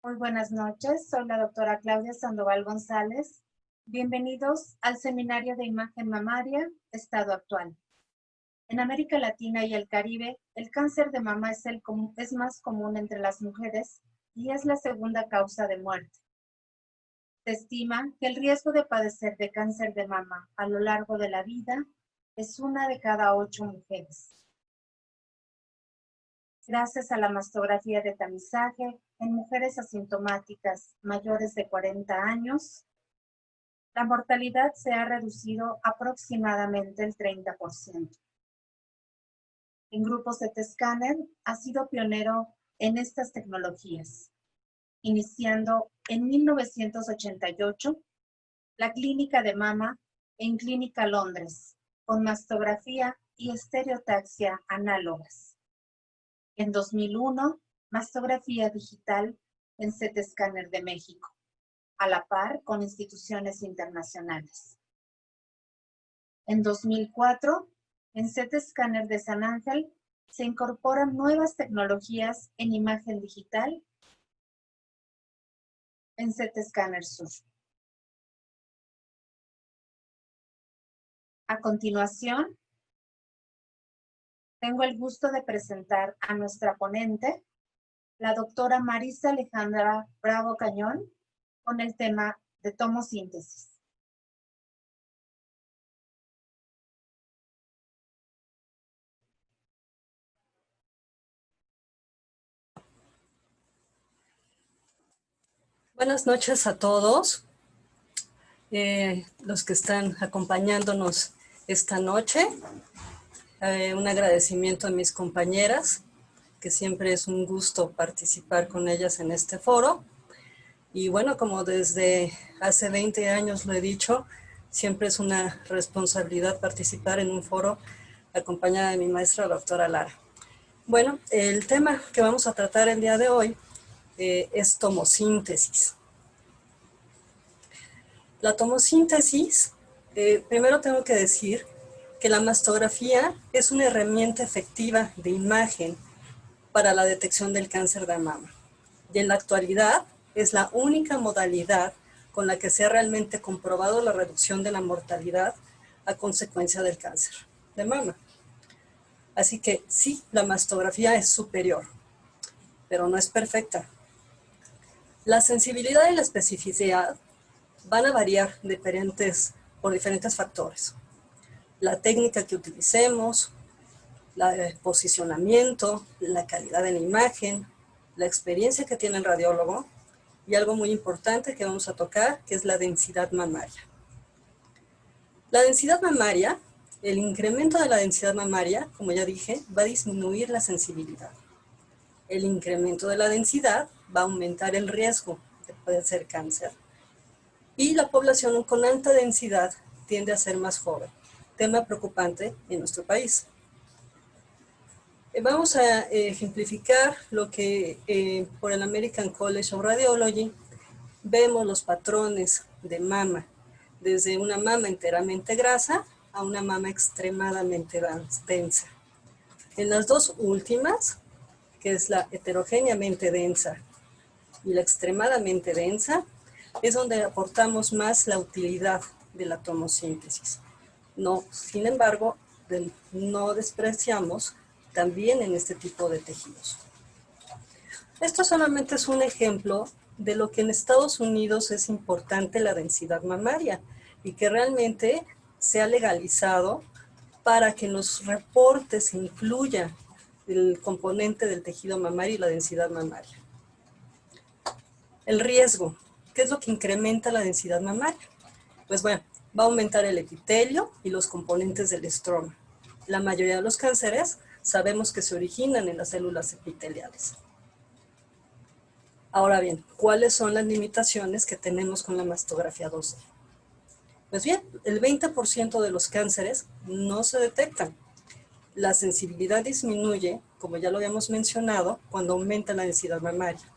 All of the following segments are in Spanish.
Muy buenas noches, soy la doctora Claudia Sandoval González. Bienvenidos al Seminario de Imagen Mamaria, Estado Actual. En América Latina y el Caribe, el cáncer de mama es más común entre las mujeres y es la segunda causa de muerte. Se estima que el riesgo de padecer de cáncer de mama a lo largo de la vida es 1 de cada 8 mujeres. Gracias a la mastografía de tamizaje en mujeres asintomáticas mayores de 40 años, la mortalidad se ha reducido aproximadamente el 30%. En grupos CT Scanner ha sido pionero en estas tecnologías, iniciando en 1988 la clínica de mama en Clínica Londres, con mastografía y estereotaxia análogas. En 2001, mastografía digital en CT Scanner de México, a la par con instituciones internacionales. En 2004, en CT Scanner de San Ángel, se incorporan nuevas tecnologías en imagen digital en CT Scanner Sur. A continuación, tengo el gusto de presentar a nuestra ponente, la doctora Marisa Alejandra Bravo Cañón, con el tema de tomosíntesis. Buenas noches a todos, los que están acompañándonos esta noche. Un agradecimiento a mis compañeras, que siempre es un gusto participar con ellas en este foro. Y bueno, como desde hace 20 años lo he dicho, siempre es una responsabilidad participar en un foro acompañada de mi maestra, la doctora Lara. Bueno, el tema que vamos a tratar el día de hoy es tomosíntesis. La tomosíntesis, primero tengo que decir que la mastografía es una herramienta efectiva de imagen para la detección del cáncer de mama. Y en la actualidad es la única modalidad con la que se ha realmente comprobado la reducción de la mortalidad a consecuencia del cáncer de mama. Así que sí, la mastografía es superior, pero no es perfecta. La sensibilidad y la especificidad van a variar por diferentes factores. La técnica que utilicemos, el posicionamiento, la calidad de la imagen, la experiencia que tiene el radiólogo y algo muy importante que vamos a tocar, que es la densidad mamaria. La densidad mamaria, el incremento de la densidad mamaria, como ya dije, va a disminuir la sensibilidad. El incremento de la densidad va a aumentar el riesgo de padecer cáncer. Y la población con alta densidad tiende a ser más joven, tema preocupante en nuestro país. Vamos a ejemplificar lo que por el American College of Radiology vemos los patrones de mama, desde una mama enteramente grasa a una mama extremadamente densa. En las dos últimas, que es la heterogéneamente densa y la extremadamente densa, es donde aportamos más la utilidad de la tomosíntesis. No, sin embargo, no despreciamos también en este tipo de tejidos. Esto solamente es un ejemplo de lo que en Estados Unidos es importante la densidad mamaria y que realmente se ha legalizado para que en los reportes se incluya el componente del tejido mamario y la densidad mamaria. El riesgo, ¿qué es lo que incrementa la densidad mamaria? Pues bueno, va a aumentar el epitelio y los componentes del estroma. La mayoría de los cánceres sabemos que se originan en las células epiteliales. Ahora bien, ¿cuáles son las limitaciones que tenemos con la mastografía 2D? Pues bien, el 20% de los cánceres no se detectan. La sensibilidad disminuye, como ya lo habíamos mencionado, cuando aumenta la densidad mamaria.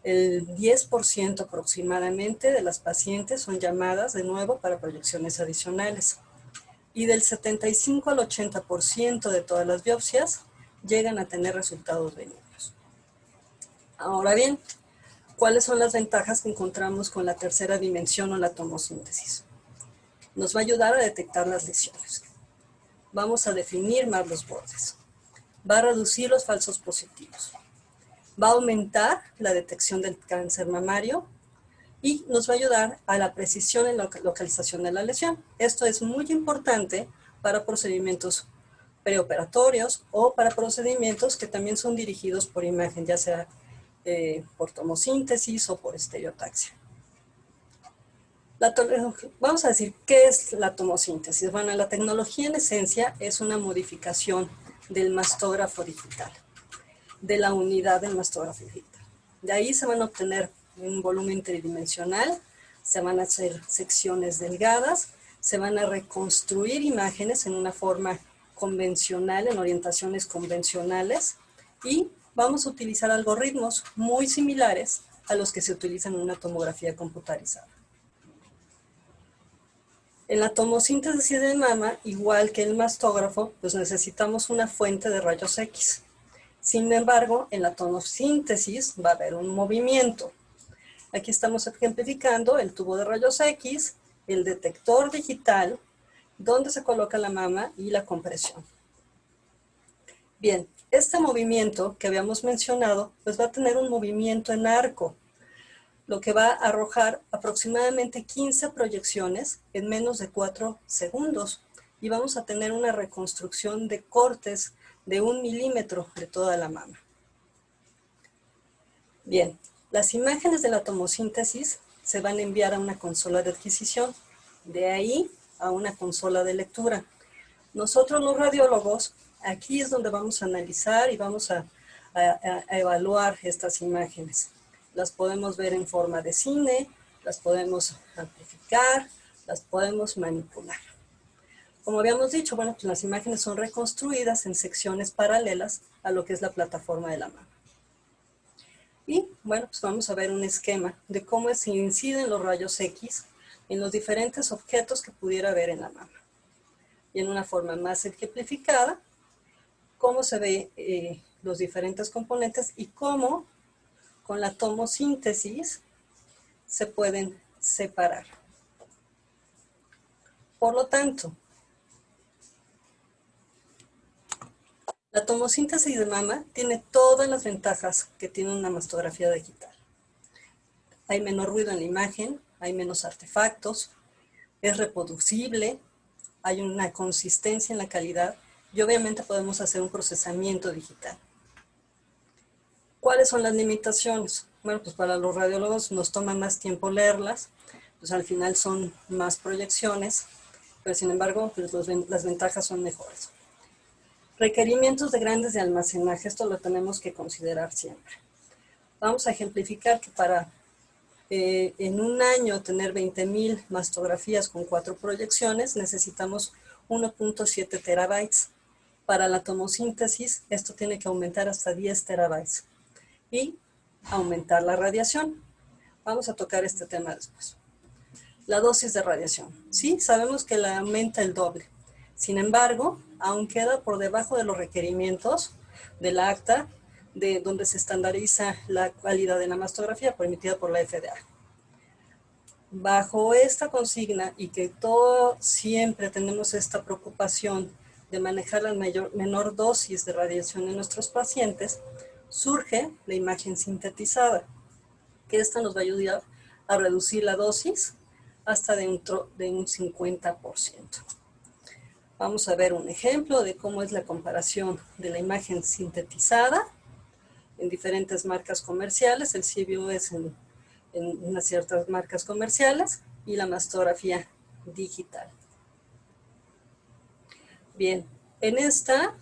El 10% aproximadamente de las pacientes son llamadas de nuevo para proyecciones adicionales. Y del 75 al 80% de todas las biopsias llegan a tener resultados benignos. Ahora bien, ¿Cuáles son las ventajas que encontramos con la tercera dimensión o la tomosíntesis? Nos va a ayudar a detectar las lesiones. Vamos a definir más los bordes. Va a reducir los falsos positivos. Va a aumentar la detección del cáncer mamario y nos va a ayudar a la precisión en la localización de la lesión. Esto es muy importante para procedimientos preoperatorios o para procedimientos que también son dirigidos por imagen, ya sea por tomosíntesis o por estereotaxia. Vamos a decir, ¿qué es la tomosíntesis? Bueno, la tecnología en esencia es una modificación del mastógrafo digital, de la unidad del mastógrafo digital. De ahí se van a obtener un volumen tridimensional, se van a hacer secciones delgadas, se van a reconstruir imágenes en una forma convencional, en orientaciones convencionales, y vamos a utilizar algoritmos muy similares a los que se utilizan en una tomografía computarizada. En la tomosíntesis de mama, igual que el mastógrafo, pues necesitamos una fuente de rayos X. Sin embargo, en la tomosíntesis va a haber un movimiento. Aquí estamos ejemplificando el tubo de rayos X, el detector digital, donde se coloca la mama y la compresión. Bien, este movimiento que habíamos mencionado, pues va a tener un movimiento en arco, lo que va a arrojar aproximadamente 15 proyecciones en menos de 4 segundos. Y vamos a tener una reconstrucción de cortes de 1 milímetro de toda la mama. Bien, las imágenes de la tomosíntesis se van a enviar a una consola de adquisición, de ahí a una consola de lectura. Nosotros los radiólogos, aquí es donde vamos a analizar y vamos a evaluar estas imágenes. Las podemos ver en forma de cine, las podemos amplificar, las podemos manipular. Como habíamos dicho, bueno, pues las imágenes son reconstruidas en secciones paralelas a lo que es la plataforma de la mama. Y bueno, pues vamos a ver un esquema de cómo se inciden los rayos X en los diferentes objetos que pudiera haber en la mama. Y en una forma más ejemplificada, cómo se ve los diferentes componentes y cómo con la tomosíntesis se pueden separar. Por lo tanto, la tomosíntesis de mama tiene todas las ventajas que tiene una mastografía digital. Hay menos ruido en la imagen, hay menos artefactos, es reproducible, hay una consistencia en la calidad y obviamente podemos hacer un procesamiento digital. ¿Cuáles son las limitaciones? Bueno, pues para los radiólogos nos toma más tiempo leerlas, pues al final son más proyecciones, pero sin embargo pues las ventajas son mejores. Requerimientos de grandes de almacenaje, esto lo tenemos que considerar siempre. Vamos a ejemplificar que para en un año tener 20,000 mastografías con 4 proyecciones, necesitamos 1.7 terabytes. Para la tomosíntesis, esto tiene que aumentar hasta 10 terabytes. Y aumentar la radiación. Vamos a tocar este tema después. La dosis de radiación. Sí, sabemos que la aumenta el doble. Sin embargo, aún queda por debajo de los requerimientos del acta de donde se estandariza la calidad de la mastografía permitida por la FDA. Bajo esta consigna y que todo siempre tenemos esta preocupación de manejar la menor dosis de radiación en nuestros pacientes, surge la imagen sintetizada, que esta nos va a ayudar a reducir la dosis hasta dentro de un 50%. Vamos a ver un ejemplo de cómo es la comparación de la imagen sintetizada en diferentes marcas comerciales. El CBU es en unas ciertas marcas comerciales y la mastografía digital. Bien, en esta,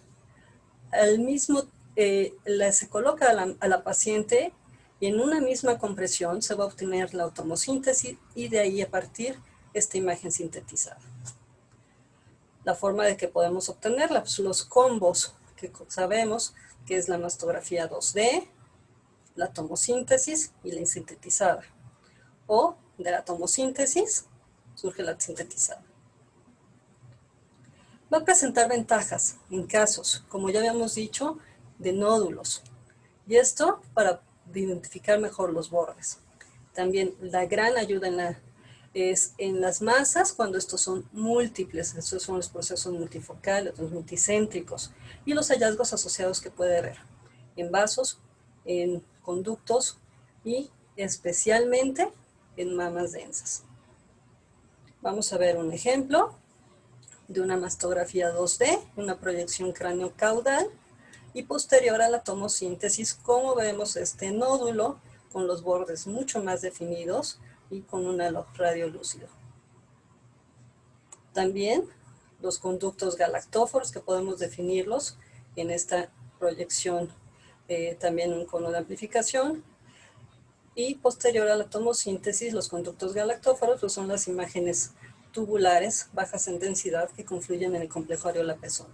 se coloca a la paciente y en una misma compresión se va a obtener la tomosíntesis y de ahí a partir esta imagen sintetizada. La forma de que podemos obtenerla, pues los combos que sabemos que es la mastografía 2D, la tomosíntesis y la sintetizada. O de la tomosíntesis surge la sintetizada. Va a presentar ventajas en casos, como ya habíamos dicho, de nódulos. Y esto para de identificar mejor los bordes. También la gran ayuda es en las masas cuando estos son múltiples, estos son los procesos multifocales, los multicéntricos, y los hallazgos asociados que puede haber en vasos, en conductos y especialmente en mamas densas. Vamos a ver un ejemplo de una mastografía 2D, una proyección cráneo-caudal, y posterior a la tomosíntesis, como vemos este nódulo con los bordes mucho más definidos y con un halo radiolúcido. También los conductos galactóforos, que podemos definirlos en esta proyección, también un cono de amplificación. Y posterior a la tomosíntesis, los conductos galactóforos pues son las imágenes tubulares bajas en densidad que confluyen en el complejo areola-pezón.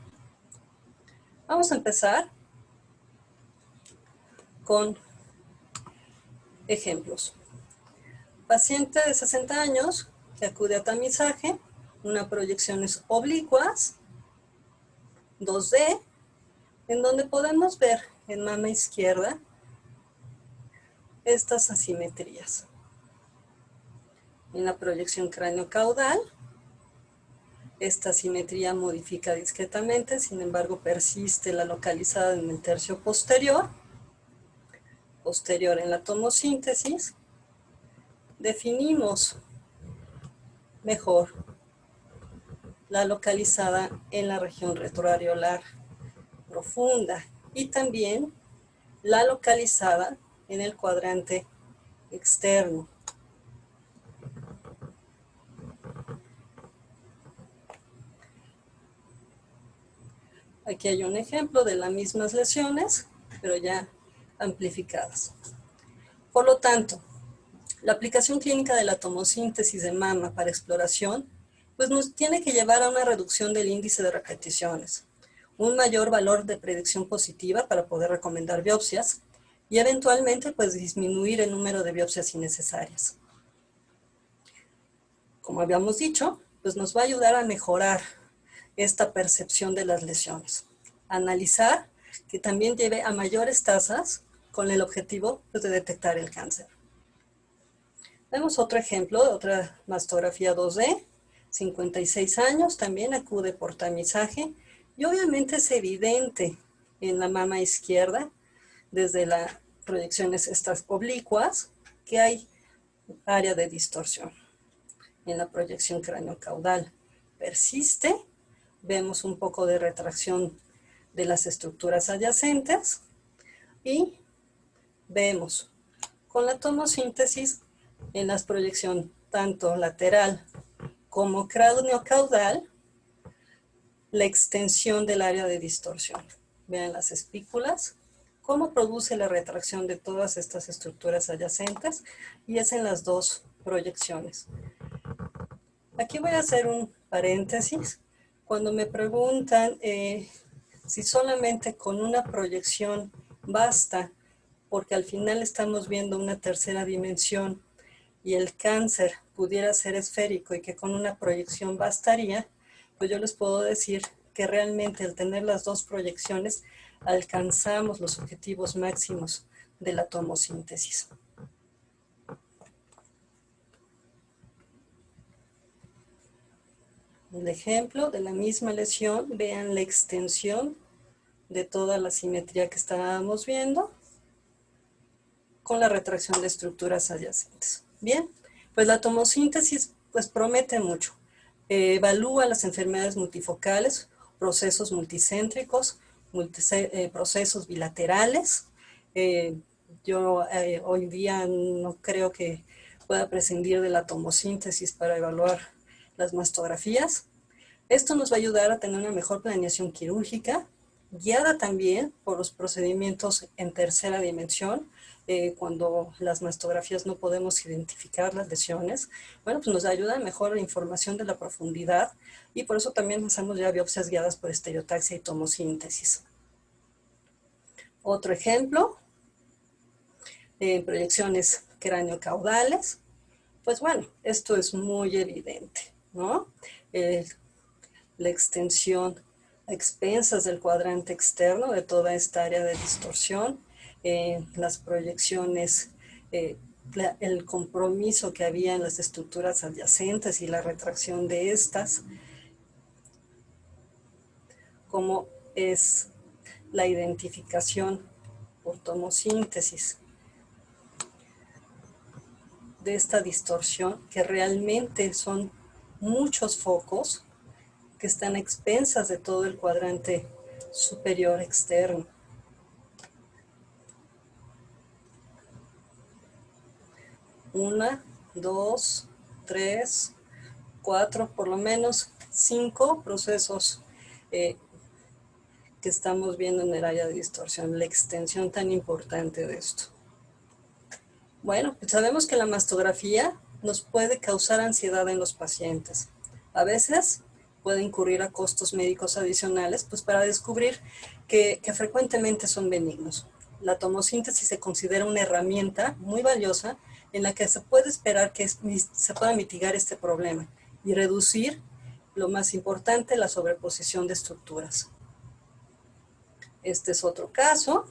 Vamos a empezar con ejemplos. Paciente de 60 años que acude a tamizaje, una proyecciones oblicuas, 2D, en donde podemos ver en mama izquierda estas asimetrías. En la proyección cráneo-caudal, esta asimetría modifica discretamente, sin embargo persiste la localizada en el tercio posterior. Posterior en la tomosíntesis, definimos mejor la localizada en la región retroareolar profunda y también la localizada en el cuadrante externo. Aquí hay un ejemplo de las mismas lesiones, pero ya amplificadas. Por lo tanto, la aplicación clínica de la tomosíntesis de mama para exploración, pues nos tiene que llevar a una reducción del índice de repeticiones, un mayor valor de predicción positiva para poder recomendar biopsias y eventualmente pues disminuir el número de biopsias innecesarias. Como habíamos dicho, pues nos va a ayudar a mejorar esta percepción de las lesiones. Analizar que también lleve a mayores tasas con el objetivo pues, de detectar el cáncer. Vemos otro ejemplo de otra mastografía 2D, 56 años, también acude por tamizaje y obviamente es evidente en la mama izquierda, desde las proyecciones estas oblicuas, que hay área de distorsión. En la proyección cráneo-caudal persiste, vemos un poco de retracción de las estructuras adyacentes y vemos con la tomosíntesis en la proyección tanto lateral como cráneo-caudal la extensión del área de distorsión. Vean las espículas, cómo produce la retracción de todas estas estructuras adyacentes y es en las dos proyecciones. Aquí voy a hacer un paréntesis. Cuando me preguntan si solamente con una proyección basta, porque al final estamos viendo una tercera dimensión y el cáncer pudiera ser esférico y que con una proyección bastaría, pues yo les puedo decir que realmente al tener las dos proyecciones alcanzamos los objetivos máximos de la tomosíntesis. El ejemplo de la misma lesión, vean la extensión de toda la simetría que estábamos viendo con la retracción de estructuras adyacentes. Bien, pues la tomosíntesis pues promete mucho. Evalúa las enfermedades multifocales, procesos multicéntricos, procesos bilaterales. Yo hoy día no creo que pueda prescindir de la tomosíntesis para evaluar las mastografías. Esto nos va a ayudar a tener una mejor planeación quirúrgica, guiada también por los procedimientos en tercera dimensión, cuando las mastografías no podemos identificar las lesiones. Bueno, pues nos ayuda a mejorar la información de la profundidad y por eso también hacemos ya biopsias guiadas por estereotaxia y tomosíntesis. Otro ejemplo, proyecciones cráneo-caudales. Pues bueno, esto es muy evidente, ¿no? La extensión a expensas del cuadrante externo de toda esta área de distorsión. las proyecciones, el compromiso que había en las estructuras adyacentes y la retracción de estas, como es la identificación por tomosíntesis de esta distorsión, que realmente son muchos focos que están a expensas de todo el cuadrante superior externo. Una, dos, tres, cuatro, por lo menos 5 procesos que estamos viendo en el área de distorsión, la extensión tan importante de esto. Bueno, pues sabemos que la mastografía nos puede causar ansiedad en los pacientes. A veces puede incurrir a costos médicos adicionales, pues para descubrir que frecuentemente son benignos. La tomosíntesis se considera una herramienta muy valiosa en la que se puede esperar que se pueda mitigar este problema y reducir, lo más importante, la sobreposición de estructuras. Este es otro caso.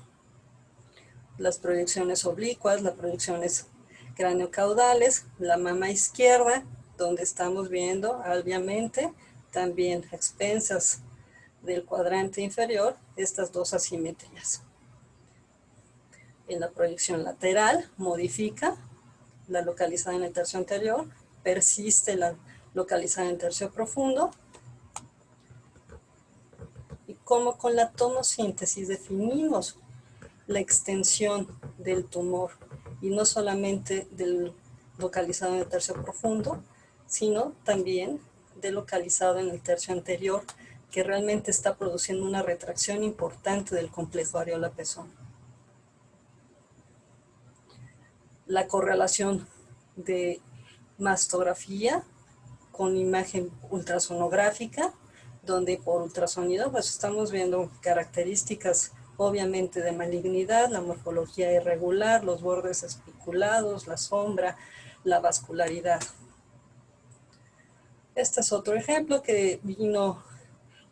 Las proyecciones oblicuas, las proyecciones craneocaudales, la mama izquierda, donde estamos viendo, obviamente, también a expensas del cuadrante inferior, estas dos asimetrías. En la proyección lateral, modifica la localizada en el tercio anterior, persiste la localizada en el tercio profundo, y como con la tomosíntesis definimos la extensión del tumor, y no solamente del localizado en el tercio profundo, sino también del localizado en el tercio anterior, que realmente está produciendo una retracción importante del complejo areola-pezón. La correlación de mastografía con imagen ultrasonográfica, donde por ultrasonido pues estamos viendo características obviamente de malignidad, la morfología irregular, los bordes espiculados, la sombra, la vascularidad. Este es otro ejemplo que vino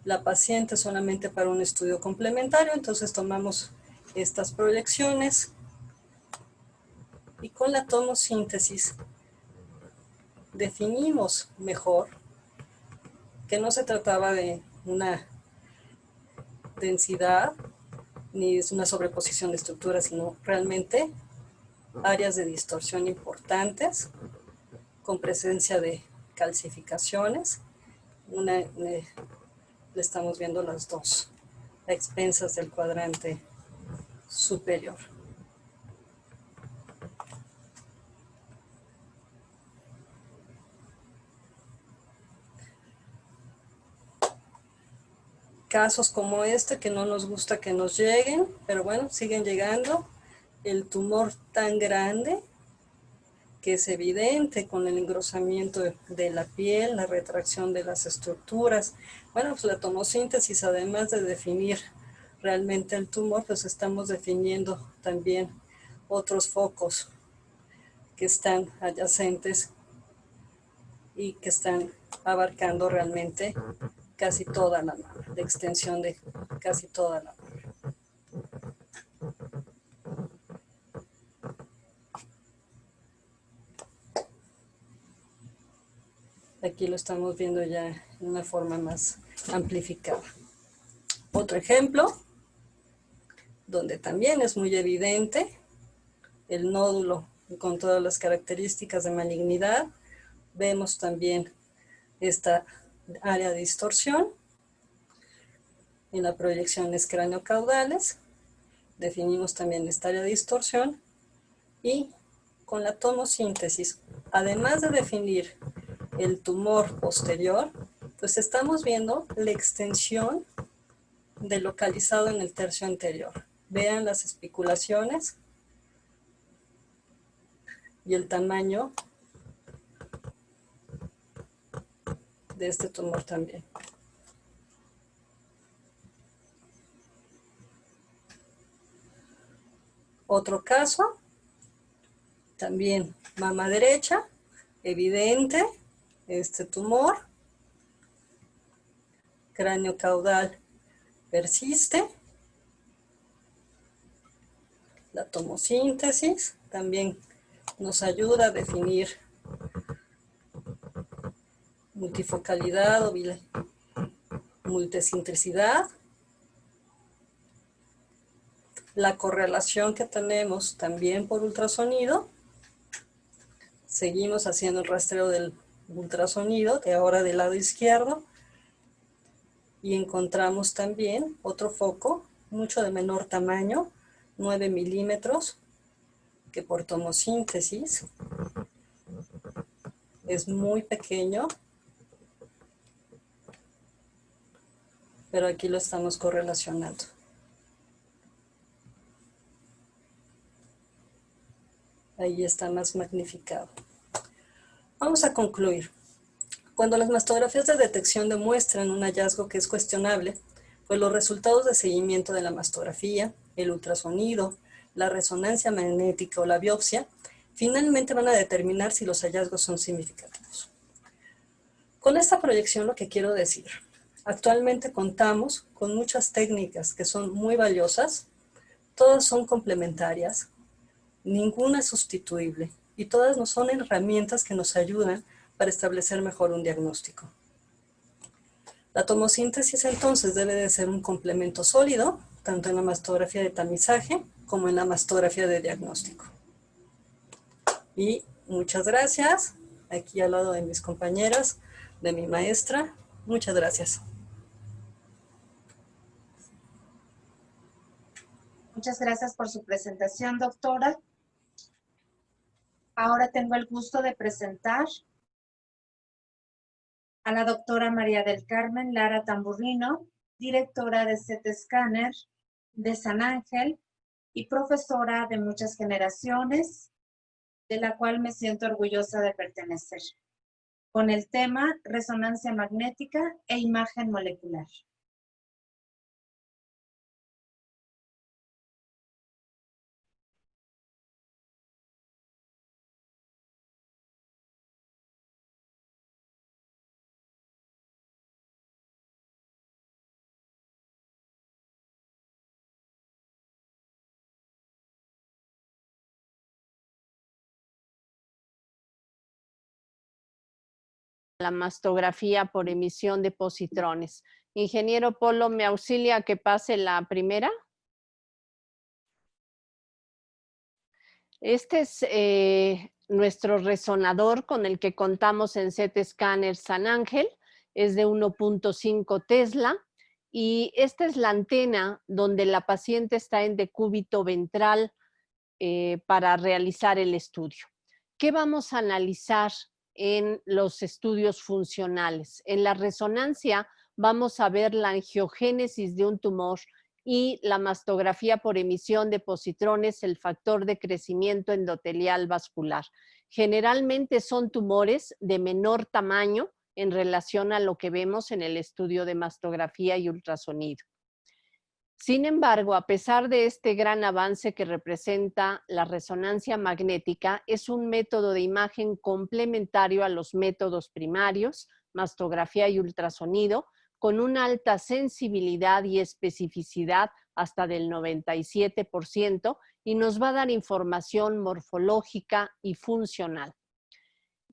la paciente solamente para un estudio complementario, entonces tomamos estas proyecciones y con la tomosíntesis definimos mejor que no se trataba de una densidad ni es una sobreposición de estructuras, sino realmente áreas de distorsión importantes con presencia de calcificaciones. Le estamos viendo las dos a expensas del cuadrante superior. Casos como este que no nos gusta que nos lleguen, pero bueno, siguen llegando. El tumor tan grande que es evidente con el engrosamiento de la piel, la retracción de las estructuras. Bueno, pues la tomosíntesis, además de definir realmente el tumor, pues estamos definiendo también otros focos que están adyacentes y que están abarcando realmente casi toda la mama, la extensión de casi toda la mama. Aquí lo estamos viendo ya en una forma más amplificada. Otro ejemplo, donde también es muy evidente el nódulo con todas las características de malignidad. Vemos también esta área de distorsión en las proyecciones craneocaudales. Definimos también esta área de distorsión y con la tomosíntesis, además de definir el tumor posterior, pues estamos viendo la extensión del localizado en el tercio anterior. Vean las espiculaciones y el tamaño de este tumor también. Otro caso, también mama derecha, evidente este tumor, cráneo caudal persiste, La tomosíntesis también nos ayuda a definir multifocalidad o multicentricidad. La correlación que tenemos también por ultrasonido. Seguimos haciendo el rastreo del ultrasonido, de ahora del lado izquierdo, y encontramos también otro foco, mucho de menor tamaño, 9 milímetros, que por tomosíntesis es muy pequeño, pero aquí lo estamos correlacionando. Ahí está más magnificado. Vamos a concluir. Cuando las mastografías de detección demuestran un hallazgo que es cuestionable, pues los resultados de seguimiento de la mastografía, el ultrasonido, la resonancia magnética o la biopsia, finalmente van a determinar si los hallazgos son significativos. Con esta proyección lo que quiero decir, actualmente contamos con muchas técnicas que son muy valiosas, todas son complementarias, ninguna es sustituible y todas nos son herramientas que nos ayudan para establecer mejor un diagnóstico. La tomosíntesis entonces debe de ser un complemento sólido, tanto en la mastografía de tamizaje como en la mastografía de diagnóstico. Y muchas gracias, aquí al lado de mis compañeras, de mi maestra, muchas gracias. Muchas gracias por su presentación, doctora. Ahora tengo el gusto de presentar a la doctora María del Carmen Lara Tamburrino, directora de CT Scanner de San Ángel y profesora de muchas generaciones, de la cual me siento orgullosa de pertenecer, con el tema resonancia magnética e imagen molecular. La mastografía por emisión de positrones. Ingeniero Polo, ¿me auxilia a que pase la primera? Este es nuestro resonador con el que contamos en CT Scanner San Ángel. Es de 1.5 Tesla y esta es la antena donde la paciente está en decúbito ventral para realizar el estudio. ¿Qué vamos a analizar en los estudios funcionales? En la resonancia vamos a ver la angiogénesis de un tumor y la mastografía por emisión de positrones, el factor de crecimiento endotelial vascular. Generalmente son tumores de menor tamaño en relación a lo que vemos en el estudio de mastografía y ultrasonido. Sin embargo, a pesar de este gran avance que representa la resonancia magnética, es un método de imagen complementario a los métodos primarios, mastografía y ultrasonido, con una alta sensibilidad y especificidad hasta del 97% y nos va a dar información morfológica y funcional.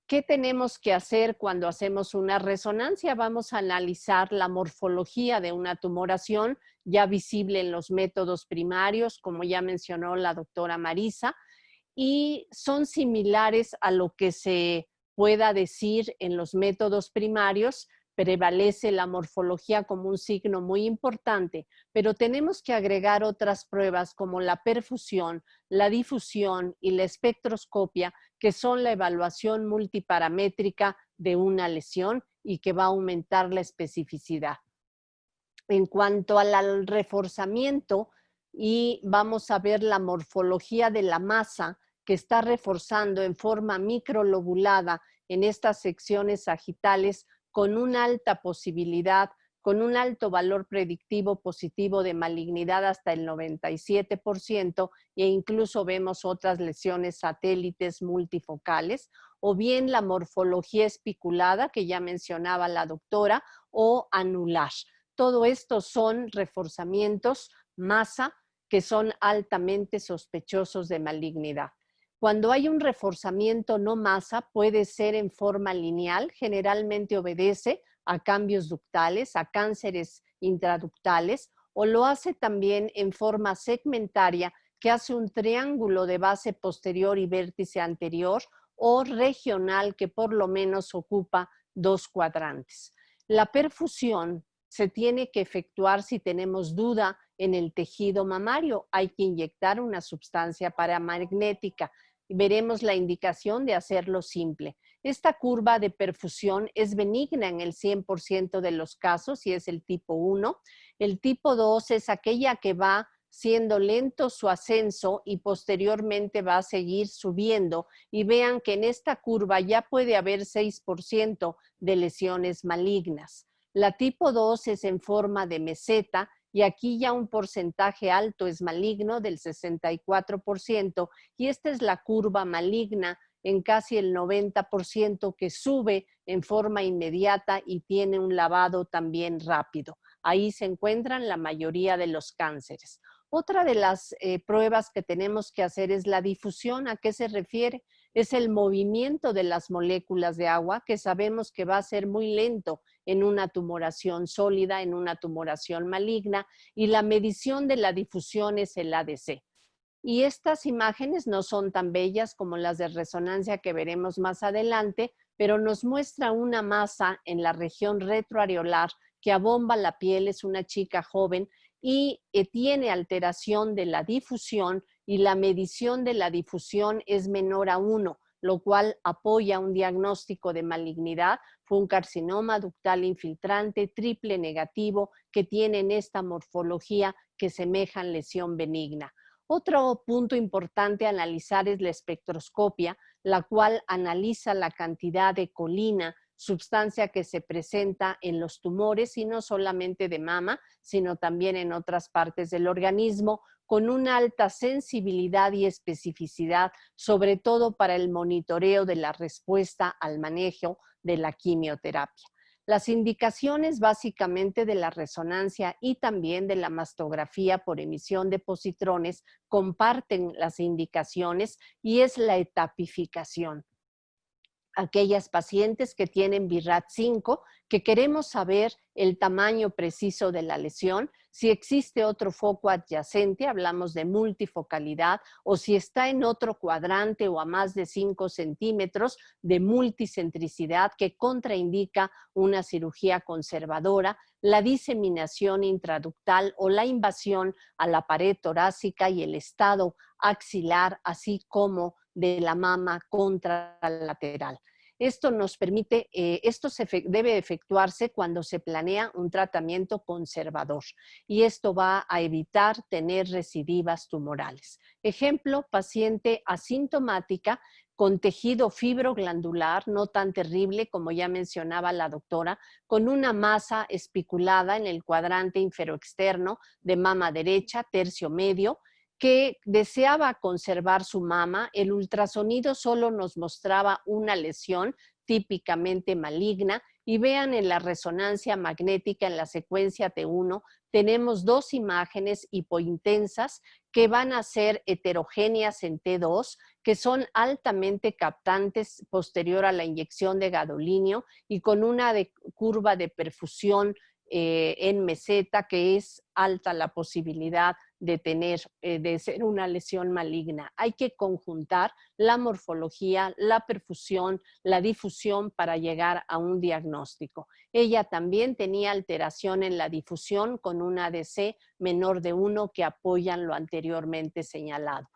¿Qué tenemos que hacer cuando hacemos una resonancia? Vamos a analizar la morfología de una tumoración ya visible en los métodos primarios, como ya mencionó la doctora Marisa, y son similares a lo que se pueda decir en los métodos primarios. Prevalece la morfología como un signo muy importante, pero tenemos que agregar otras pruebas como la perfusión, la difusión y la espectroscopia, que son la evaluación multiparamétrica de una lesión y que va a aumentar la especificidad. En cuanto al reforzamiento, y vamos a ver la morfología de la masa que está reforzando en forma microlobulada en estas secciones sagitales con una alta posibilidad, con un alto valor predictivo positivo de malignidad hasta el 97%, e incluso vemos otras lesiones satélites multifocales, o bien la morfología espiculada que ya mencionaba la doctora, o anular. Todo esto son reforzamientos, masa, que son altamente sospechosos de malignidad. Cuando hay un reforzamiento no masa, puede ser en forma lineal, generalmente obedece a cambios ductales, a cánceres intraductales, o lo hace también en forma segmentaria, que hace un triángulo de base posterior y vértice anterior, o regional, que por lo menos ocupa 2 cuadrantes. La perfusión se tiene que efectuar si tenemos duda en el tejido mamario. Hay que inyectar una sustancia paramagnética. Veremos la indicación de hacerlo simple. Esta curva de perfusión es benigna en el 100% de los casos y es el tipo 1. El tipo 2 es aquella que va siendo lento su ascenso y posteriormente va a seguir subiendo. Y vean que en esta curva ya puede haber 6% de lesiones malignas. La tipo 2 es en forma de meseta y aquí ya un porcentaje alto es maligno del 64%, y esta es la curva maligna en casi el 90%, que sube en forma inmediata y tiene un lavado también rápido. Ahí se encuentran la mayoría de los cánceres. Otra de las pruebas que tenemos que hacer es la difusión. ¿A qué se refiere? Es el movimiento de las moléculas de agua, que sabemos que va a ser muy lento en una tumoración sólida, en una tumoración maligna, y la medición de la difusión es el ADC. Y estas imágenes no son tan bellas como las de resonancia que veremos más adelante, pero nos muestra una masa en la región retroareolar que abomba la piel. Es una chica joven y tiene alteración de la difusión, y la medición de la difusión es menor a 1, lo cual apoya un diagnóstico de malignidad. Fue un carcinoma ductal infiltrante triple negativo que tienen esta morfología que semejan lesión benigna. Otro punto importante a analizar es la espectroscopia, la cual analiza la cantidad de colina, sustancia que se presenta en los tumores, y no solamente de mama, sino también en otras partes del organismo, con una alta sensibilidad y especificidad, sobre todo para el monitoreo de la respuesta al manejo de la quimioterapia. Las indicaciones básicamente de la resonancia y también de la mastografía por emisión de positrones comparten las indicaciones, y es la etapificación. Aquellas pacientes que tienen BRAF5, que queremos saber el tamaño preciso de la lesión, si existe otro foco adyacente, hablamos de multifocalidad, o si está en otro cuadrante o a más de 5 centímetros, de multicentricidad, que contraindica una cirugía conservadora, la diseminación intraductal o la invasión a la pared torácica y el estado axilar, así como de la mama contralateral. Esto nos permite, esto debe efectuarse cuando se planea un tratamiento conservador, y esto va a evitar tener recidivas tumorales. Ejemplo, paciente asintomática con tejido fibroglandular, no tan terrible como ya mencionaba la doctora, con una masa espiculada en el cuadrante inferoexterno de mama derecha, tercio medio, que deseaba conservar su mama. El ultrasonido solo nos mostraba una lesión típicamente maligna, y vean en la resonancia magnética en la secuencia T1 tenemos 2 imágenes hipointensas que van a ser heterogéneas en T2, que son altamente captantes posterior a la inyección de gadolinio y con una curva de perfusión en meseta, que es alta la posibilidad de tener, de ser una lesión maligna. Hay que conjuntar la morfología, la perfusión, la difusión para llegar a un diagnóstico. Ella también tenía alteración en la difusión con un ADC menor de 1 que apoyan lo anteriormente señalado.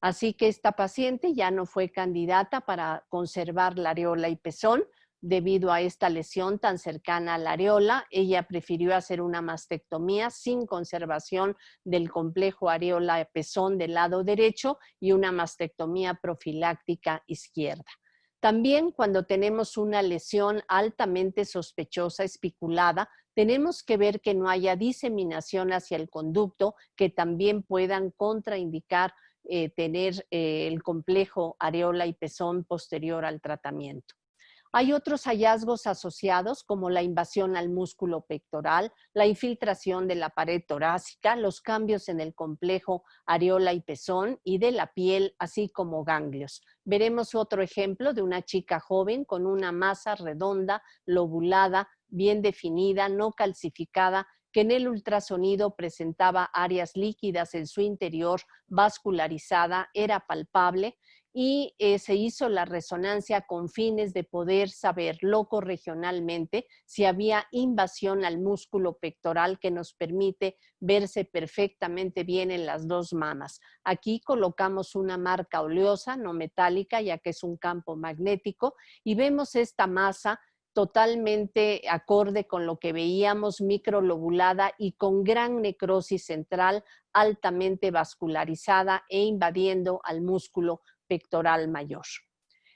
Así que esta paciente ya no fue candidata para conservar la areola y pezón. Debido a esta lesión tan cercana a la areola, ella prefirió hacer una mastectomía sin conservación del complejo areola-pezón del lado derecho y una mastectomía profiláctica izquierda. También cuando tenemos una lesión altamente sospechosa espiculada, tenemos que ver que no haya diseminación hacia el conducto, que también puedan contraindicar tener el complejo areola y pezón posterior al tratamiento. Hay otros hallazgos asociados como la invasión al músculo pectoral, la infiltración de la pared torácica, los cambios en el complejo areola y pezón y de la piel, así como ganglios. Veremos otro ejemplo de una chica joven con una masa redonda, lobulada, bien definida, no calcificada, que en el ultrasonido presentaba áreas líquidas en su interior, vascularizada, era palpable, y se hizo la resonancia con fines de poder saber locorregionalmente si había invasión al músculo pectoral que nos permite verse perfectamente bien en las dos mamas. Aquí colocamos una marca oleosa, no metálica, ya que es un campo magnético, y vemos esta masa totalmente acorde con lo que veíamos, microlobulada y con gran necrosis central, altamente vascularizada e invadiendo al músculo pectoral mayor.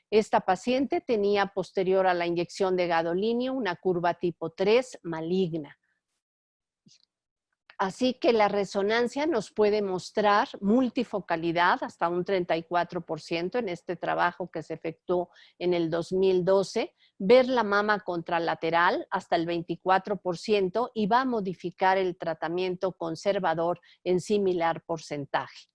Esta paciente tenía posterior a la inyección de gadolínio una curva tipo 3 maligna. Así que la resonancia nos puede mostrar multifocalidad hasta un 34% en este trabajo que se efectuó en el 2012, ver la mama contralateral hasta el 24% y va a modificar el tratamiento conservador en similar porcentaje.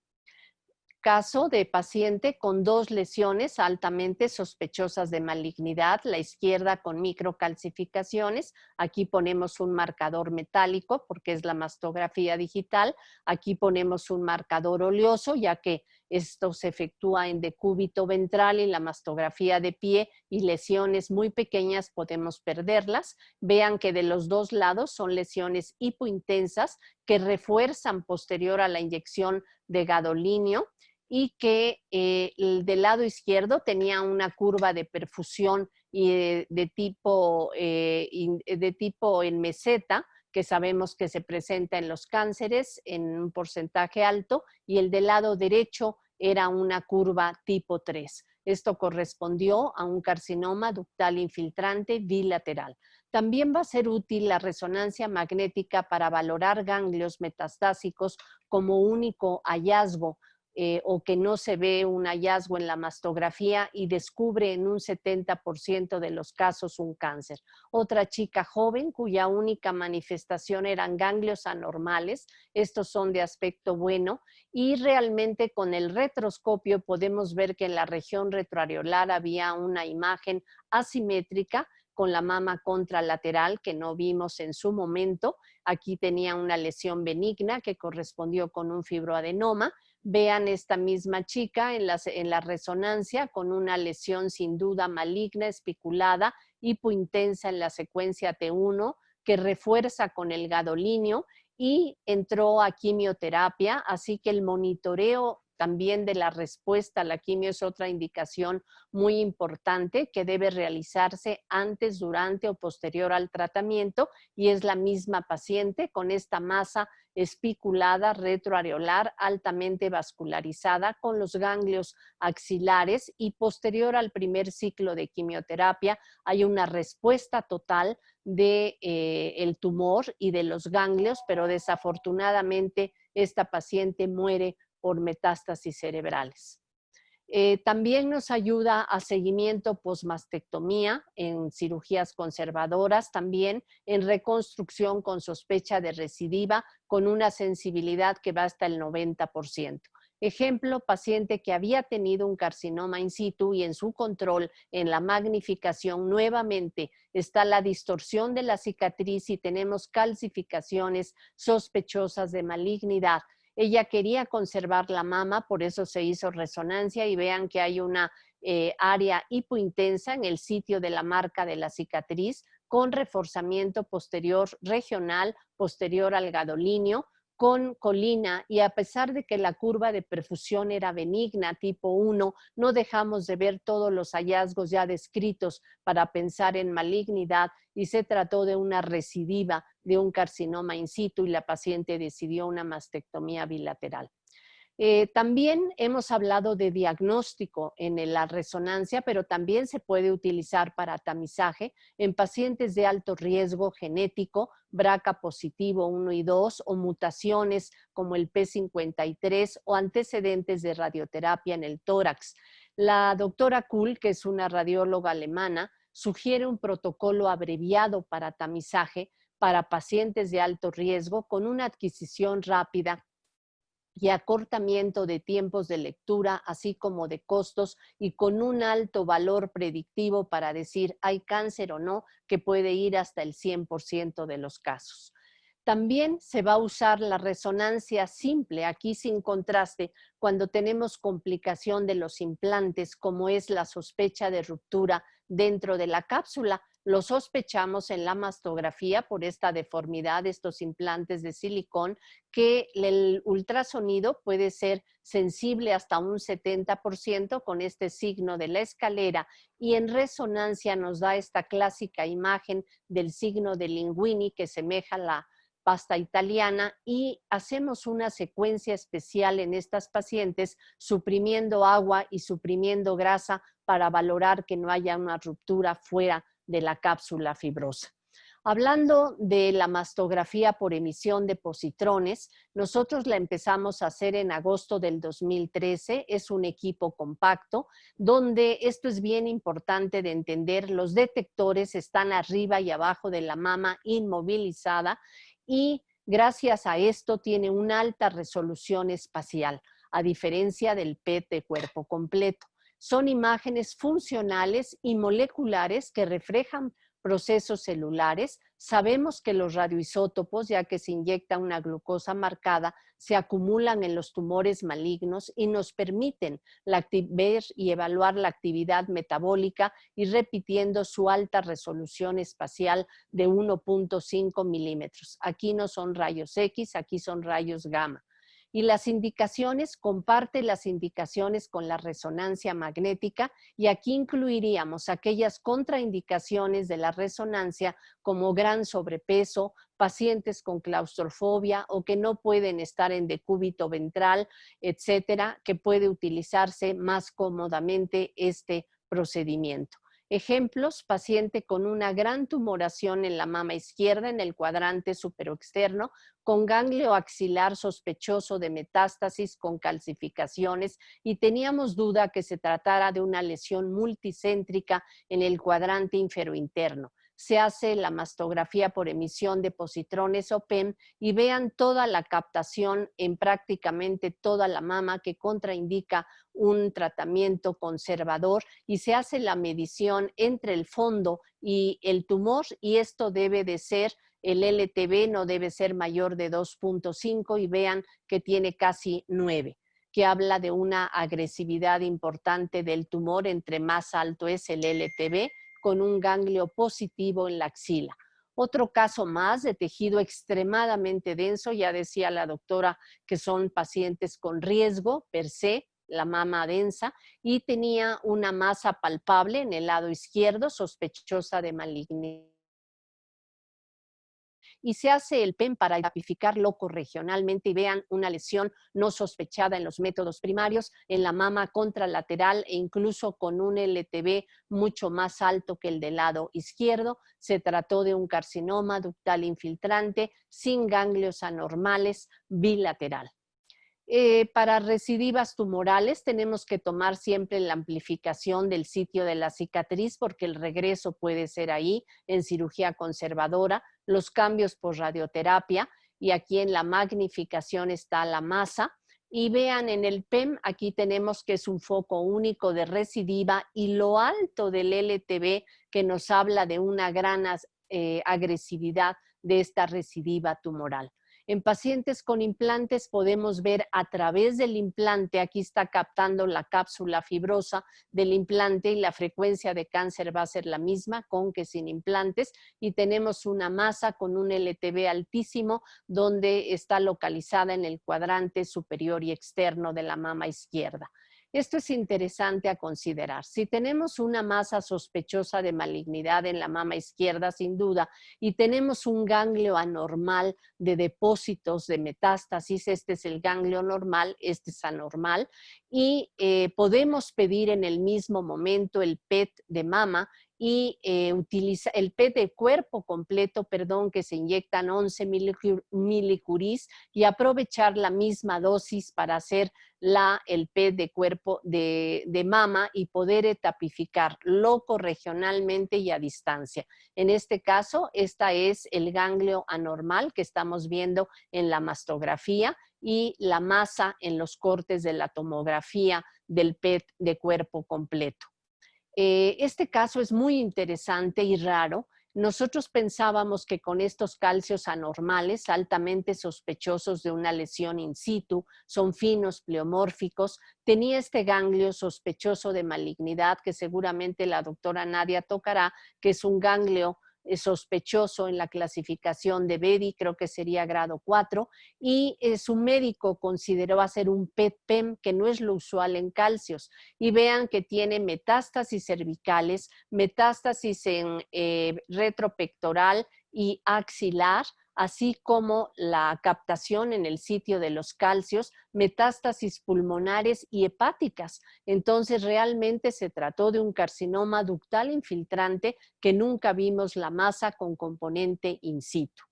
Caso de paciente con dos lesiones altamente sospechosas de malignidad, la izquierda con microcalcificaciones, aquí ponemos un marcador metálico porque es la mastografía digital, aquí ponemos un marcador oleoso ya que esto se efectúa en decúbito ventral y la mastografía de pie y lesiones muy pequeñas podemos perderlas. Vean que de los dos lados son lesiones hipointensas que refuerzan posterior a la inyección de gadolínio y que del lado izquierdo tenía una curva de perfusión y de tipo en meseta, que sabemos que se presenta en los cánceres en un porcentaje alto, y el del lado derecho era una curva tipo 3. Esto correspondió a un carcinoma ductal infiltrante bilateral. También va a ser útil la resonancia magnética para valorar ganglios metastásicos como único hallazgo, o que no se ve un hallazgo en la mastografía y descubre en un 70% de los casos un cáncer. Otra chica joven cuya única manifestación eran ganglios anormales, estos son de aspecto bueno, y realmente con el retroscopio podemos ver que en la región retroareolar había una imagen asimétrica con la mama contralateral que no vimos en su momento. Aquí tenía una lesión benigna que correspondió con un fibroadenoma. Vean esta misma chica en la resonancia con una lesión sin duda maligna, espiculada, hipointensa en la secuencia T1, que refuerza con el gadolínio y entró a quimioterapia, así que el monitoreo también de la respuesta a la quimio es otra indicación muy importante que debe realizarse antes, durante o posterior al tratamiento, y es la misma paciente con esta masa espiculada retroareolar altamente vascularizada con los ganglios axilares, y posterior al primer ciclo de quimioterapia hay una respuesta total de el tumor y de los ganglios, pero desafortunadamente esta paciente muere por metástasis cerebrales. También nos ayuda a seguimiento postmastectomía en cirugías conservadoras, también en reconstrucción con sospecha de recidiva con una sensibilidad que va hasta el 90%. Ejemplo, paciente que había tenido un carcinoma in situ y en su control, en la magnificación, nuevamente está la distorsión de la cicatriz y tenemos calcificaciones sospechosas de malignidad. Ella quería conservar la mama, por eso se hizo resonancia y vean que hay una área hipointensa en el sitio de la marca de la cicatriz con reforzamiento posterior regional, posterior al gadolínio, con colina, y a pesar de que la curva de perfusión era benigna, tipo 1, no dejamos de ver todos los hallazgos ya descritos para pensar en malignidad, y se trató de una recidiva de un carcinoma in situ y la paciente decidió una mastectomía bilateral. También hemos hablado de diagnóstico en la resonancia, pero también se puede utilizar para tamizaje en pacientes de alto riesgo genético, BRCA positivo 1 y 2, o mutaciones como el P53 o antecedentes de radioterapia en el tórax. La doctora Kuhl, que es una radióloga alemana, sugiere un protocolo abreviado para tamizaje para pacientes de alto riesgo con una adquisición rápida y acortamiento de tiempos de lectura, así como de costos, y con un alto valor predictivo para decir hay cáncer o no, que puede ir hasta el 100% de los casos. También se va a usar la resonancia simple, aquí sin contraste, cuando tenemos complicación de los implantes, como es la sospecha de ruptura dentro de la cápsula. Lo sospechamos en la mastografía por esta deformidad de estos implantes de silicón, que el ultrasonido puede ser sensible hasta un 70% con este signo de la escalera, y en resonancia nos da esta clásica imagen del signo de Linguini que semeja la pasta italiana, y hacemos una secuencia especial en estas pacientes suprimiendo agua y suprimiendo grasa para valorar que no haya una ruptura fuera de la cápsula fibrosa. Hablando de la mastografía por emisión de positrones, nosotros la empezamos a hacer en agosto del 2013. Es un equipo compacto donde esto es bien importante de entender. Los detectores están arriba y abajo de la mama inmovilizada, y gracias a esto tiene una alta resolución espacial, a diferencia del PET de cuerpo completo. Son imágenes funcionales y moleculares que reflejan procesos celulares. Sabemos que los radioisótopos, ya que se inyecta una glucosa marcada, se acumulan en los tumores malignos y nos permiten ver y evaluar la actividad metabólica, y repitiendo su alta resolución espacial de 1.5 milímetros. Aquí no son rayos X, aquí son rayos gamma. Y las indicaciones, comparte las indicaciones con la resonancia magnética, y aquí incluiríamos aquellas contraindicaciones de la resonancia como gran sobrepeso, pacientes con claustrofobia o que no pueden estar en decúbito ventral, etcétera, que puede utilizarse más cómodamente este procedimiento. Ejemplos: paciente con una gran tumoración en la mama izquierda, en el cuadrante superoexterno, con ganglio axilar sospechoso de metástasis con calcificaciones, y teníamos duda que se tratara de una lesión multicéntrica en el cuadrante inferointerno. Se hace la mastografía por emisión de positrones o PEM y vean toda la captación en prácticamente toda la mama, que contraindica un tratamiento conservador, y se hace la medición entre el fondo y el tumor, y esto debe de ser, el LTV no debe ser mayor de 2.5, y vean que tiene casi 9, que habla de una agresividad importante del tumor. Entre más alto es el LTV, con un ganglio positivo en la axila. Otro caso más de tejido extremadamente denso, ya decía la doctora que son pacientes con riesgo per se, la mama densa, y tenía una masa palpable en el lado izquierdo, sospechosa de malignidad. Y se hace el PEM para identificar locorregionalmente, y vean una lesión no sospechada en los métodos primarios, en la mama contralateral, e incluso con un LTV mucho más alto que el del lado izquierdo. Se trató de un carcinoma ductal infiltrante sin ganglios anormales, bilateral. Para recidivas tumorales tenemos que tomar siempre la amplificación del sitio de la cicatriz, porque el regreso puede ser ahí en cirugía conservadora, los cambios por radioterapia, y aquí en la magnificación está la masa. Y vean en el PEM, aquí tenemos que es un foco único de recidiva, y lo alto del LTV que nos habla de una gran agresividad de esta recidiva tumoral. En pacientes con implantes podemos ver a través del implante, aquí está captando la cápsula fibrosa del implante, y la frecuencia de cáncer va a ser la misma con que sin implantes, y tenemos una masa con un LTV altísimo donde está localizada en el cuadrante superior y externo de la mama izquierda. Esto es interesante a considerar. Si tenemos una masa sospechosa de malignidad en la mama izquierda, sin duda, y tenemos un ganglio anormal de depósitos de metástasis, este es el ganglio normal, este es anormal, y podemos pedir en el mismo momento el PET de mama, y utiliza el PET de cuerpo completo, perdón, que se inyectan 11 milicuris y aprovechar la misma dosis para hacer el PET de cuerpo de mama y poder etapificar locorregionalmente y a distancia. En este caso, esta es el ganglio anormal que estamos viendo en la mastografía y la masa en los cortes de la tomografía del PET de cuerpo completo. Este caso es muy interesante y raro. Nosotros pensábamos que con estos calcios anormales, altamente sospechosos de una lesión in situ, son finos, pleomórficos, tenía este ganglio sospechoso de malignidad que seguramente la doctora Nadia tocará, que es un ganglio sospechoso en la clasificación de Bedi, creo que sería grado 4, y su médico consideró hacer un PET-PEM, que no es lo usual en calcios, y vean que tiene metástasis cervicales, metástasis en retropectoral y axilar, así como la captación en el sitio de los calcios, metástasis pulmonares y hepáticas. Entonces, realmente se trató de un carcinoma ductal infiltrante que nunca vimos la masa con componente in situ.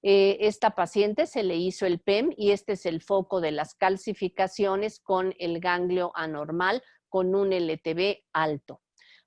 Esta paciente se le hizo el PEM y este es el foco de las calcificaciones con el ganglio anormal con un LTB alto.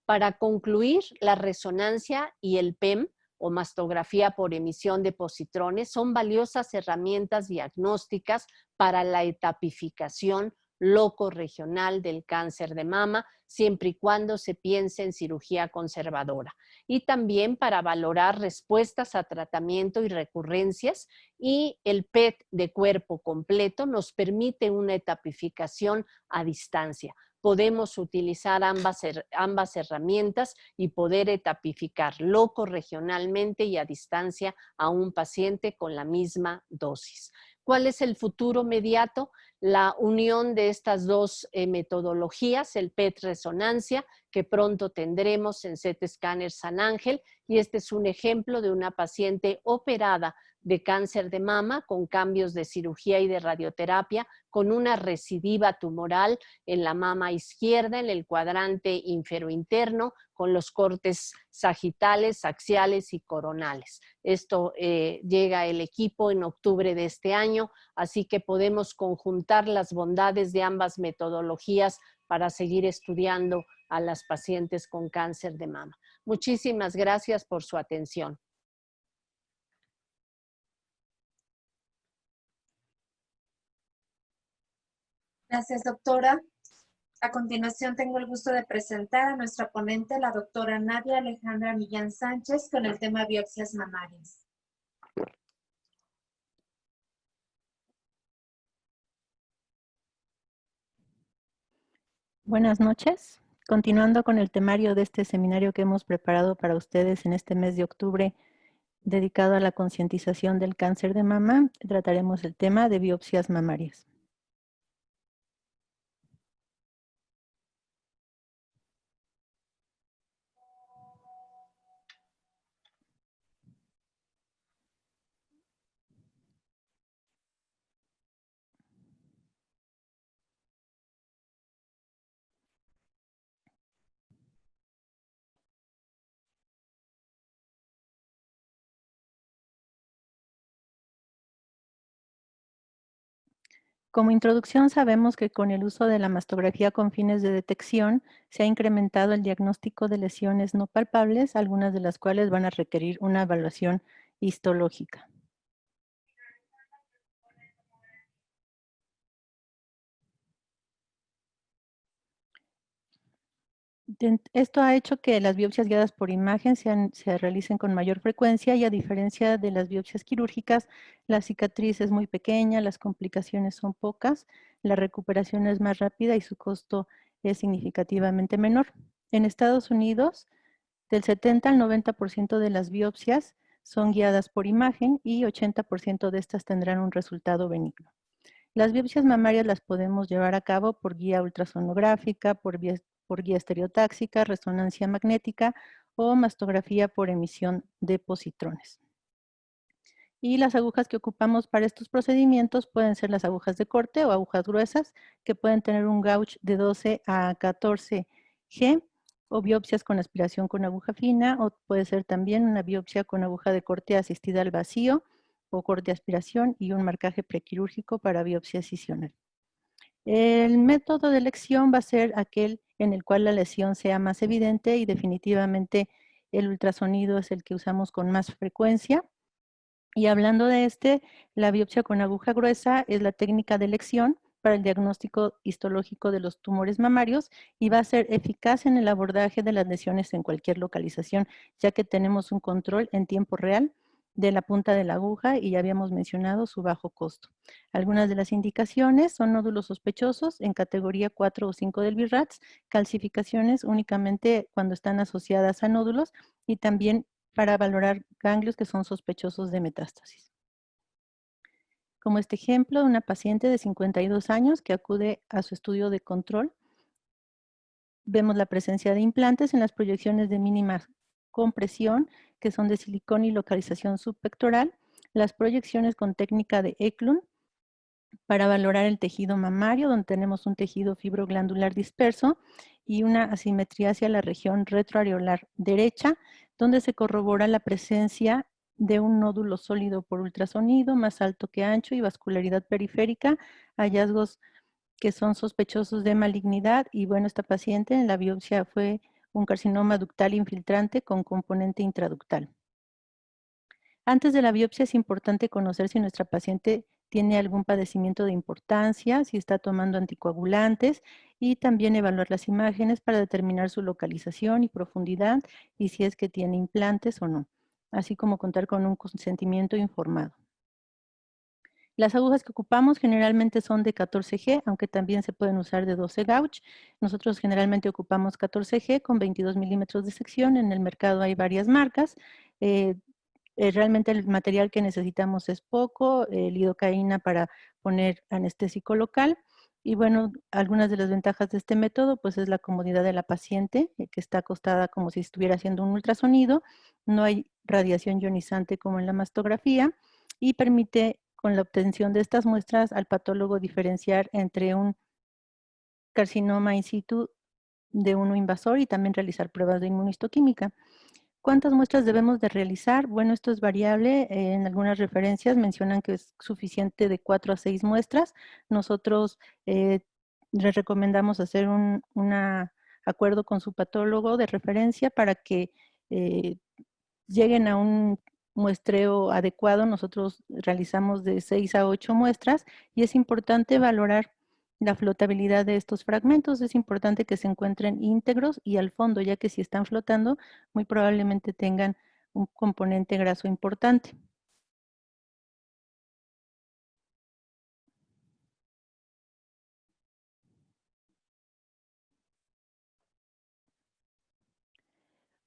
Para concluir, la resonancia y el PEM o mastografía por emisión de positrones son valiosas herramientas diagnósticas para la etapificación locorregional del cáncer de mama, siempre y cuando se piense en cirugía conservadora. Y también para valorar respuestas a tratamiento y recurrencias, y el PET de cuerpo completo nos permite una etapificación a distancia. Podemos utilizar ambas herramientas y poder etapificar locorregionalmente y a distancia a un paciente con la misma dosis. ¿Cuál es el futuro mediato? La unión de estas dos metodologías, el PET resonancia, que pronto tendremos en CT Scanner San Ángel, y este es un ejemplo de una paciente operada de cáncer de mama con cambios de cirugía y de radioterapia, con una recidiva tumoral en la mama izquierda, en el cuadrante inferointerno, con los cortes sagitales, axiales y coronales. Esto llega el equipo en octubre de este año, así que podemos conjuntar las bondades de ambas metodologías para seguir estudiando a las pacientes con cáncer de mama. Muchísimas gracias por su atención. Gracias, doctora. A continuación tengo el gusto de presentar a nuestra ponente, la doctora Nadia Alejandra Millán Sánchez, con el tema biopsias mamarias. Buenas noches. Continuando con el temario de este seminario que hemos preparado para ustedes en este mes de octubre, dedicado a la concientización del cáncer de mama, trataremos el tema de biopsias mamarias. Como introducción, sabemos que con el uso de la mastografía con fines de detección se ha incrementado el diagnóstico de lesiones no palpables, algunas de las cuales van a requerir una evaluación histológica. Esto ha hecho que las biopsias guiadas por imagen se realicen con mayor frecuencia y, a diferencia de las biopsias quirúrgicas, la cicatriz es muy pequeña, las complicaciones son pocas, la recuperación es más rápida y su costo es significativamente menor. En Estados Unidos, del 70 al 90% de las biopsias son guiadas por imagen y 80% de estas tendrán un resultado benigno. Las biopsias mamarias las podemos llevar a cabo por guía ultrasonográfica, por guía estereotáxica, resonancia magnética o mastografía por emisión de positrones. Y las agujas que ocupamos para estos procedimientos pueden ser las agujas de corte o agujas gruesas, que pueden tener un gauge de 12 a 14 G, o biopsias con aspiración con aguja fina, o puede ser también una biopsia con aguja de corte asistida al vacío o corte aspiración y un marcaje prequirúrgico para biopsia excisional. El método de elección va a ser aquel en el cual la lesión sea más evidente y definitivamente el ultrasonido es el que usamos con más frecuencia. Y hablando de la biopsia con aguja gruesa es la técnica de elección para el diagnóstico histológico de los tumores mamarios y va a ser eficaz en el abordaje de las lesiones en cualquier localización, ya que tenemos un control en tiempo real de la punta de la aguja y ya habíamos mencionado su bajo costo. Algunas de las indicaciones son nódulos sospechosos en categoría 4 o 5 del BIRATS, calcificaciones únicamente cuando están asociadas a nódulos y también para valorar ganglios que son sospechosos de metástasis. Como este ejemplo de una paciente de 52 años que acude a su estudio de control, vemos la presencia de implantes en las proyecciones de mínima compresión, que son de silicón y localización subpectoral, las proyecciones con técnica de Eklund para valorar el tejido mamario, donde tenemos un tejido fibroglandular disperso y una asimetría hacia la región retroareolar derecha, donde se corrobora la presencia de un nódulo sólido por ultrasonido, más alto que ancho y vascularidad periférica, hallazgos que son sospechosos de malignidad. Y bueno, esta paciente en la biopsia fue un carcinoma ductal infiltrante con componente intraductal. Antes de la biopsia es importante conocer si nuestra paciente tiene algún padecimiento de importancia, si está tomando anticoagulantes y también evaluar las imágenes para determinar su localización y profundidad y si es que tiene implantes o no, así como contar con un consentimiento informado. Las agujas que ocupamos generalmente son de 14G, aunque también se pueden usar de 12 gauge. Nosotros generalmente ocupamos 14G con 22 milímetros de sección. En el mercado hay varias marcas. Realmente el material que necesitamos es poco, lidocaína para poner anestésico local. Y bueno, algunas de las ventajas de este método pues es la comodidad de la paciente, que está acostada como si estuviera haciendo un ultrasonido. No hay radiación ionizante como en la mastografía y permite con la obtención de estas muestras al patólogo diferenciar entre un carcinoma in situ de uno invasor y también realizar pruebas de inmunohistoquímica. ¿Cuántas muestras debemos de realizar? Bueno, esto es variable. En algunas referencias mencionan que es suficiente de 4 a 6 muestras. Nosotros les recomendamos hacer un acuerdo con su patólogo de referencia para que lleguen a un muestreo adecuado. Nosotros realizamos de 6 a 8 muestras y es importante valorar la flotabilidad de estos fragmentos. Es importante que se encuentren íntegros y al fondo, ya que si están flotando, muy probablemente tengan un componente graso importante.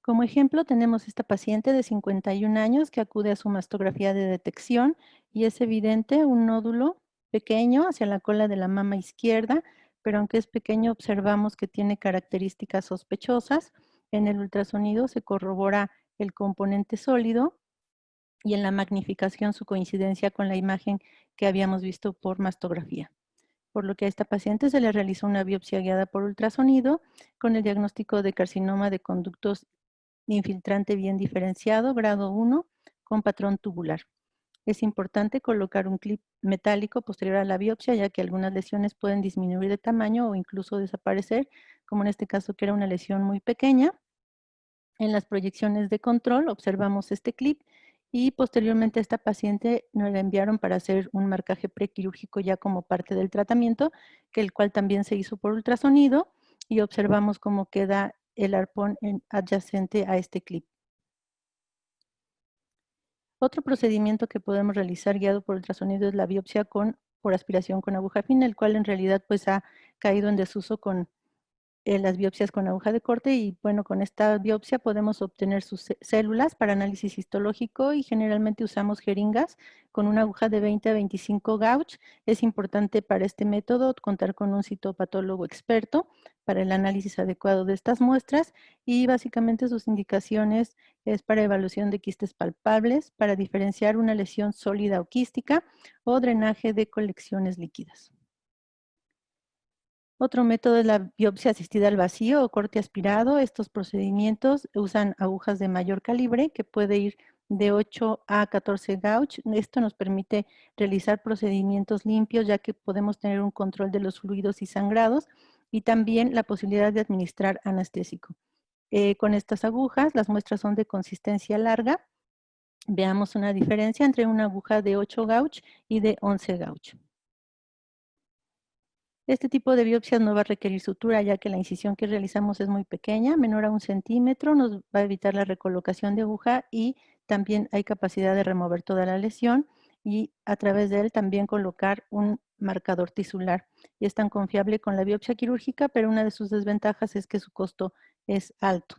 Como ejemplo, tenemos esta paciente de 51 años que acude a su mastografía de detección y es evidente un nódulo pequeño hacia la cola de la mama izquierda, pero aunque es pequeño observamos que tiene características sospechosas. En el ultrasonido se corrobora el componente sólido y en la magnificación su coincidencia con la imagen que habíamos visto por mastografía. Por lo que a esta paciente se le realizó una biopsia guiada por ultrasonido con el diagnóstico de carcinoma de conductos infiltrante bien diferenciado, grado 1, con patrón tubular. Es importante colocar un clip metálico posterior a la biopsia, ya que algunas lesiones pueden disminuir de tamaño o incluso desaparecer, como en este caso que era una lesión muy pequeña. En las proyecciones de control observamos este clip y posteriormente a esta paciente nos la enviaron para hacer un marcaje prequirúrgico ya como parte del tratamiento, que el cual también se hizo por ultrasonido y observamos cómo queda el arpón adyacente a este clip. Otro procedimiento que podemos realizar guiado por ultrasonido es la biopsia por aspiración con aguja fina, el cual en realidad pues ha caído en desuso con las biopsias con aguja de corte y bueno, con esta biopsia podemos obtener sus células para análisis histológico y generalmente usamos jeringas con una aguja de 20 a 25 gauge. Es importante para este método contar con un citopatólogo experto para el análisis adecuado de estas muestras y básicamente sus indicaciones es para evaluación de quistes palpables, para diferenciar una lesión sólida o quística o drenaje de colecciones líquidas. Otro método es la biopsia asistida al vacío o corte aspirado. Estos procedimientos usan agujas de mayor calibre que puede ir de 8 a 14 gauge. Esto nos permite realizar procedimientos limpios ya que podemos tener un control de los fluidos y sangrados y también la posibilidad de administrar anestésico. Con estas agujas las muestras son de consistencia larga. Veamos una diferencia entre una aguja de 8 gauge y de 11 gauge. Este tipo de biopsias no va a requerir sutura, ya que la incisión que realizamos es muy pequeña, menor a 1 centímetro, nos va a evitar la recolocación de aguja y también hay capacidad de remover toda la lesión y a través de él también colocar un marcador tisular. Y es tan confiable con la biopsia quirúrgica, pero una de sus desventajas es que su costo es alto.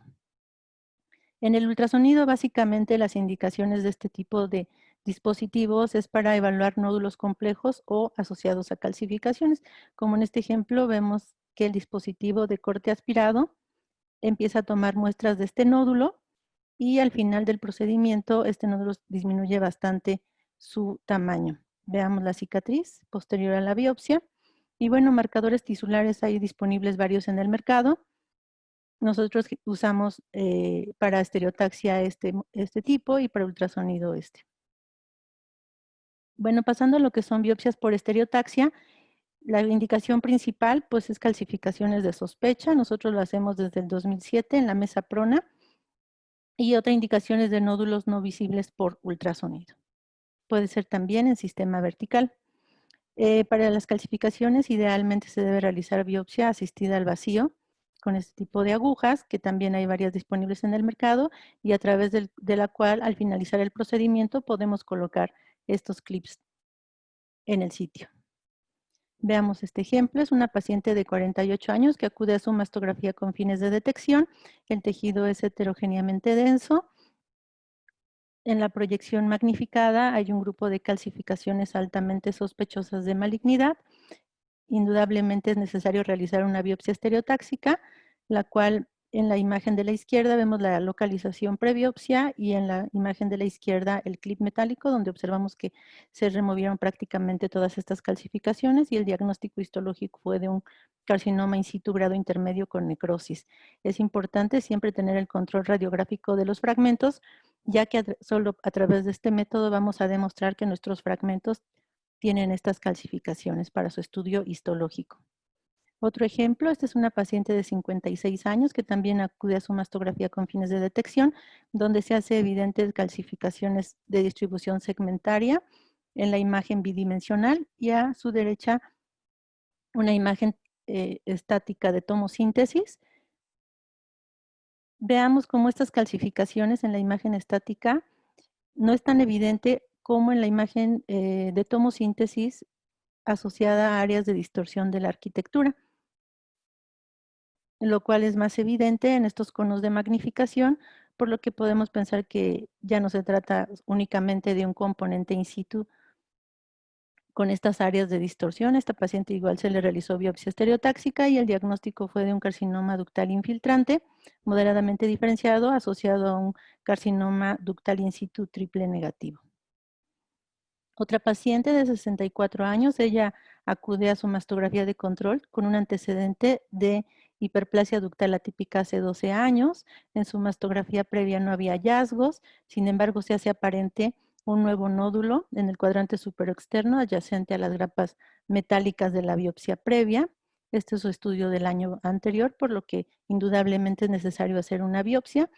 En el ultrasonido, básicamente las indicaciones de este tipo de dispositivos es para evaluar nódulos complejos o asociados a calcificaciones. Como en este ejemplo, vemos que el dispositivo de corte aspirado empieza a tomar muestras de este nódulo y al final del procedimiento este nódulo disminuye bastante su tamaño. Veamos la cicatriz posterior a la biopsia. Y bueno, marcadores tisulares hay disponibles varios en el mercado. Nosotros usamos para estereotaxia este tipo y para ultrasonido este. Bueno, pasando a lo que son biopsias por estereotaxia, la indicación principal pues es calcificaciones de sospecha. Nosotros lo hacemos desde el 2007 en la mesa prona. Y otra indicación es de nódulos no visibles por ultrasonido. Puede ser también en sistema vertical. Para las calcificaciones idealmente se debe realizar biopsia asistida al vacío con este tipo de agujas, que también hay varias disponibles en el mercado y a través de la cual al finalizar el procedimiento podemos colocar estos clips en el sitio. Veamos este ejemplo, es una paciente de 48 años que acude a su mastografía con fines de detección. El tejido es heterogéneamente denso. En la proyección magnificada hay un grupo de calcificaciones altamente sospechosas de malignidad. Indudablemente es necesario realizar una biopsia estereotáxica, la cual en la imagen de la izquierda vemos la localización prebiopsia y en la imagen de la izquierda el clip metálico donde observamos que se removieron prácticamente todas estas calcificaciones y el diagnóstico histológico fue de un carcinoma in situ grado intermedio con necrosis. Es importante siempre tener el control radiográfico de los fragmentos, ya que solo a través de este método vamos a demostrar que nuestros fragmentos tienen estas calcificaciones para su estudio histológico. Otro ejemplo, esta es una paciente de 56 años que también acude a su mastografía con fines de detección, donde se hace evidentes calcificaciones de distribución segmentaria en la imagen bidimensional y a su derecha una imagen estática de tomosíntesis. Veamos cómo estas calcificaciones en la imagen estática no es tan evidente como en la imagen de tomosíntesis asociada a áreas de distorsión de la arquitectura, lo cual es más evidente en estos conos de magnificación, por lo que podemos pensar que ya no se trata únicamente de un componente in situ con estas áreas de distorsión. Esta paciente igual se le realizó biopsia estereotáxica y el diagnóstico fue de un carcinoma ductal infiltrante moderadamente diferenciado asociado a un carcinoma ductal in situ triple negativo. Otra paciente de 64 años, ella acude a su mastografía de control con un antecedente de hiperplasia ductal atípica hace 12 años. En su mastografía previa no había hallazgos, sin embargo se hace aparente un nuevo nódulo en el cuadrante superior externo adyacente a las grapas metálicas de la biopsia previa. Este es su estudio del año anterior, por lo que indudablemente es necesario hacer una biopsia.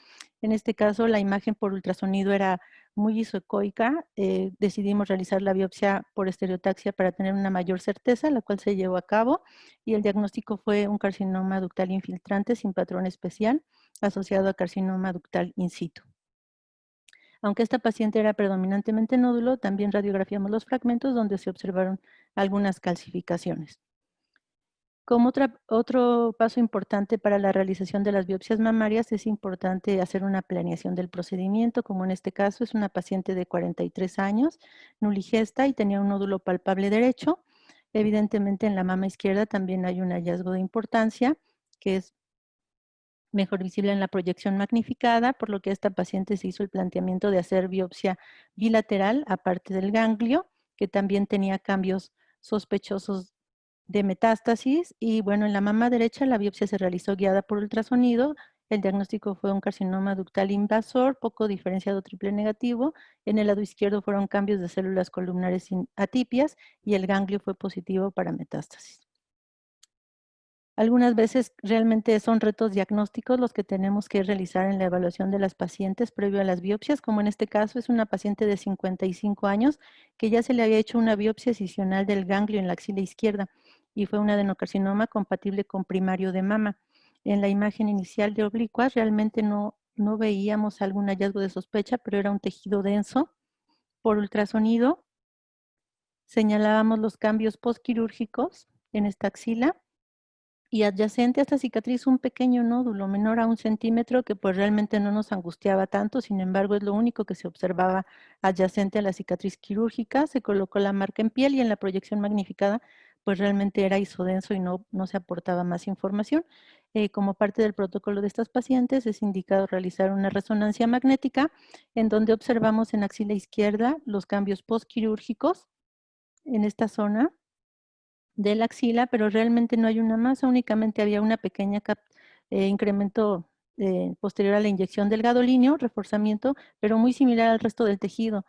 En este caso, la imagen por ultrasonido era muy isoecoica. Decidimos realizar la biopsia por estereotaxia para tener una mayor certeza, la cual se llevó a cabo, y el diagnóstico fue un carcinoma ductal infiltrante sin patrón especial, asociado a carcinoma ductal in situ. Aunque esta paciente era predominantemente nódulo, también radiografiamos los fragmentos donde se observaron algunas calcificaciones. Como otro paso importante para la realización de las biopsias mamarias es importante hacer una planeación del procedimiento, como en este caso es una paciente de 43 años, nuligesta y tenía un nódulo palpable derecho. Evidentemente en la mama izquierda también hay un hallazgo de importancia que es mejor visible en la proyección magnificada, por lo que a esta paciente se hizo el planteamiento de hacer biopsia bilateral aparte del ganglio, que también tenía cambios sospechosos de metástasis. Y bueno, en la mama derecha la biopsia se realizó guiada por ultrasonido. El diagnóstico fue un carcinoma ductal invasor, poco diferenciado triple negativo. En el lado izquierdo fueron cambios de células columnares atipias y el ganglio fue positivo para metástasis. Algunas veces realmente son retos diagnósticos los que tenemos que realizar en la evaluación de las pacientes previo a las biopsias, como en este caso es una paciente de 55 años que ya se le había hecho una biopsia excisional del ganglio en la axila izquierda y fue un adenocarcinoma compatible con primario de mama. En la imagen inicial de oblicuas realmente no veíamos algún hallazgo de sospecha, pero era un tejido denso. Por ultrasonido señalábamos los cambios postquirúrgicos en esta axila y adyacente a esta cicatriz un pequeño nódulo menor a 1 centímetro que pues realmente no nos angustiaba tanto, sin embargo es lo único que se observaba adyacente a la cicatriz quirúrgica. Se colocó la marca en piel y en la proyección magnificada pues realmente era isodenso y no se aportaba más información. Como parte del protocolo de estas pacientes es indicado realizar una resonancia magnética en donde observamos en axila izquierda los cambios postquirúrgicos en esta zona de la axila, pero realmente no hay una masa, únicamente había una pequeña incremento posterior a la inyección del gadolíneo, reforzamiento, pero muy similar al resto del tejido.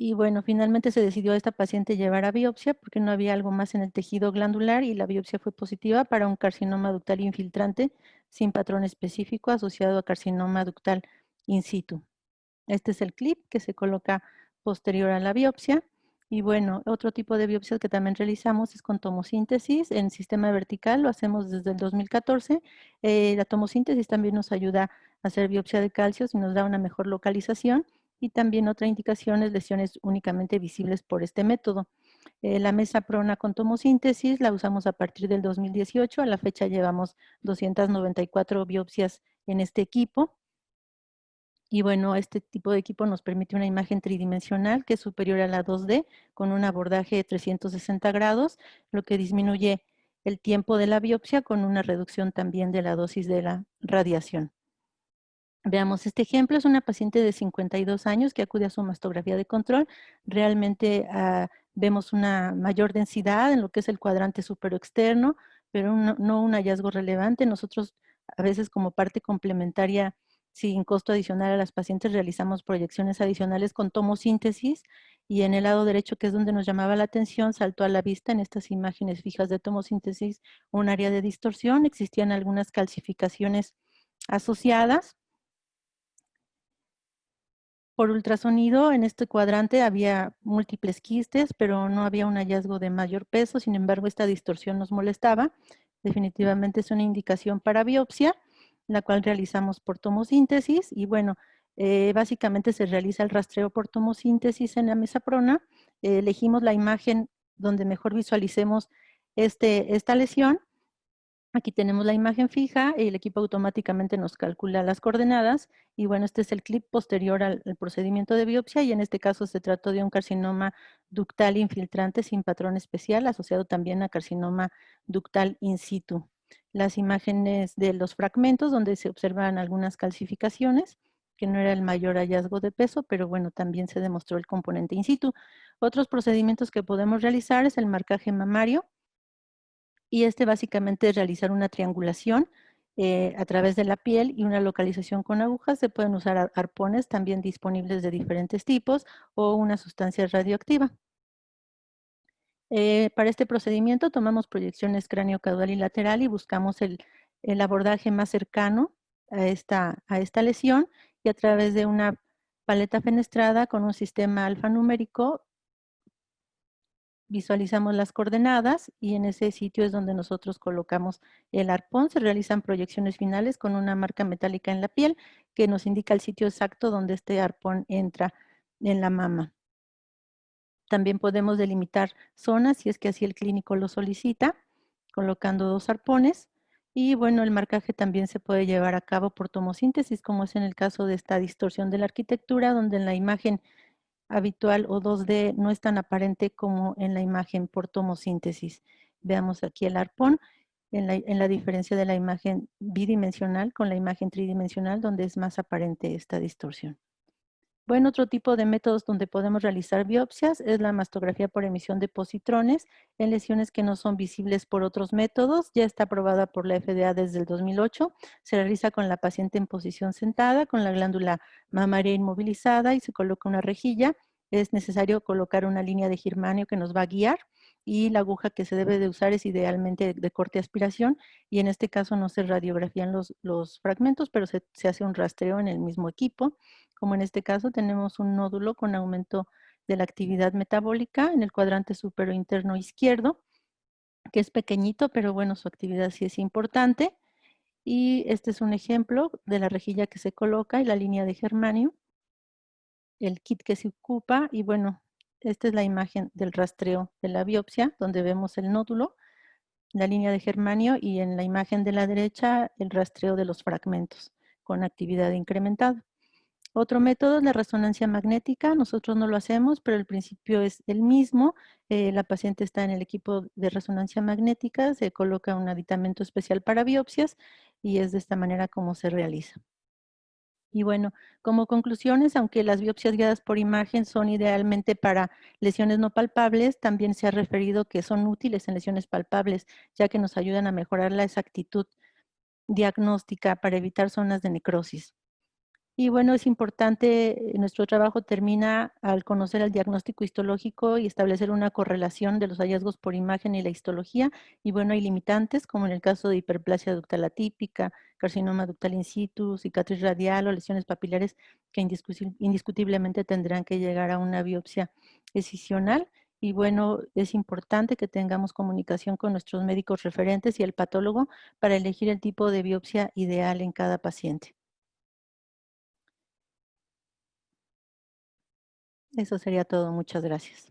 Y bueno, finalmente se decidió a esta paciente llevar a biopsia porque no había algo más en el tejido glandular y la biopsia fue positiva para un carcinoma ductal infiltrante sin patrón específico asociado a carcinoma ductal in situ. Este es el clip que se coloca posterior a la biopsia. Y bueno, otro tipo de biopsias que también realizamos es con tomosíntesis en sistema vertical, lo hacemos desde el 2014. La tomosíntesis también nos ayuda a hacer biopsia de calcios y nos da una mejor localización. Y también otra indicación es lesiones únicamente visibles por este método. La mesa prona con tomosíntesis la usamos a partir del 2018. A la fecha llevamos 294 biopsias en este equipo. Y bueno, este tipo de equipo nos permite una imagen tridimensional que es superior a la 2D con un abordaje de 360 grados, lo que disminuye el tiempo de la biopsia con una reducción también de la dosis de la radiación. Veamos, este ejemplo es una paciente de 52 años que acude a su mastografía de control. Realmente vemos una mayor densidad en lo que es el cuadrante superoexterno, pero no un hallazgo relevante. Nosotros a veces como parte complementaria, sin costo adicional a las pacientes, realizamos proyecciones adicionales con tomosíntesis y en el lado derecho, que es donde nos llamaba la atención, saltó a la vista en estas imágenes fijas de tomosíntesis un área de distorsión. Existían algunas calcificaciones asociadas. Por ultrasonido, en este cuadrante había múltiples quistes, pero no había un hallazgo de mayor peso. Sin embargo, esta distorsión nos molestaba. Definitivamente es una indicación para biopsia, la cual realizamos por tomosíntesis. Y bueno, básicamente se realiza el rastreo por tomosíntesis en la mesa prona. Elegimos la imagen donde mejor visualicemos esta lesión. Aquí tenemos la imagen fija y el equipo automáticamente nos calcula las coordenadas. Y bueno, este es el clip posterior al procedimiento de biopsia y en este caso se trató de un carcinoma ductal infiltrante sin patrón especial, asociado también a carcinoma ductal in situ. Las imágenes de los fragmentos donde se observan algunas calcificaciones, que no era el mayor hallazgo de peso, pero bueno, también se demostró el componente in situ. Otros procedimientos que podemos realizar es el marcaje mamario, y básicamente es realizar una triangulación a través de la piel y una localización con agujas. Se pueden usar arpones también disponibles de diferentes tipos o una sustancia radioactiva. Para este procedimiento tomamos proyecciones cráneo-caudal y lateral y buscamos el abordaje más cercano a esta lesión y a través de una paleta fenestrada con un sistema alfanumérico visualizamos las coordenadas y en ese sitio es donde nosotros colocamos el arpón. Se realizan proyecciones finales con una marca metálica en la piel que nos indica el sitio exacto donde este arpón entra en la mama. También podemos delimitar zonas si es que así el clínico lo solicita, colocando 2 arpones. Y bueno, el marcaje también se puede llevar a cabo por tomosíntesis, como es en el caso de esta distorsión de la arquitectura, donde en la imagen habitual o 2D no es tan aparente como en la imagen por tomosíntesis. Veamos aquí el arpón en la diferencia de la imagen bidimensional con la imagen tridimensional, donde es más aparente esta distorsión. Bueno, otro tipo de métodos donde podemos realizar biopsias es la mastografía por emisión de positrones en lesiones que no son visibles por otros métodos. Ya está aprobada por la FDA desde el 2008. Se realiza con la paciente en posición sentada, con la glándula mamaria inmovilizada y se coloca una rejilla. Es necesario colocar una línea de germanio que nos va a guiar y la aguja que se debe de usar es idealmente de corte aspiración y en este caso no se radiografían los fragmentos, pero se hace un rastreo en el mismo equipo. Como en este caso tenemos un nódulo con aumento de la actividad metabólica en el cuadrante superior interno izquierdo, que es pequeñito, pero bueno, su actividad sí es importante. Y este es un ejemplo de la rejilla que se coloca y la línea de germanio, el kit que se ocupa y bueno, esta es la imagen del rastreo de la biopsia, donde vemos el nódulo, la línea de germanio y en la imagen de la derecha el rastreo de los fragmentos con actividad incrementada. Otro método es la resonancia magnética. Nosotros no lo hacemos, pero el principio es el mismo. La paciente está en el equipo de resonancia magnética, se coloca un aditamento especial para biopsias y es de esta manera como se realiza. Y bueno, como conclusiones, aunque las biopsias guiadas por imagen son idealmente para lesiones no palpables, también se ha referido que son útiles en lesiones palpables, ya que nos ayudan a mejorar la exactitud diagnóstica para evitar zonas de necrosis. Y bueno, es importante, nuestro trabajo termina al conocer el diagnóstico histológico y establecer una correlación de los hallazgos por imagen y la histología. Y bueno, hay limitantes, como en el caso de hiperplasia ductal atípica, carcinoma ductal in situ, cicatriz radial o lesiones papilares que indiscutiblemente tendrán que llegar a una biopsia excisional. Y bueno, es importante que tengamos comunicación con nuestros médicos referentes y el patólogo para elegir el tipo de biopsia ideal en cada paciente. Eso sería todo. Muchas gracias.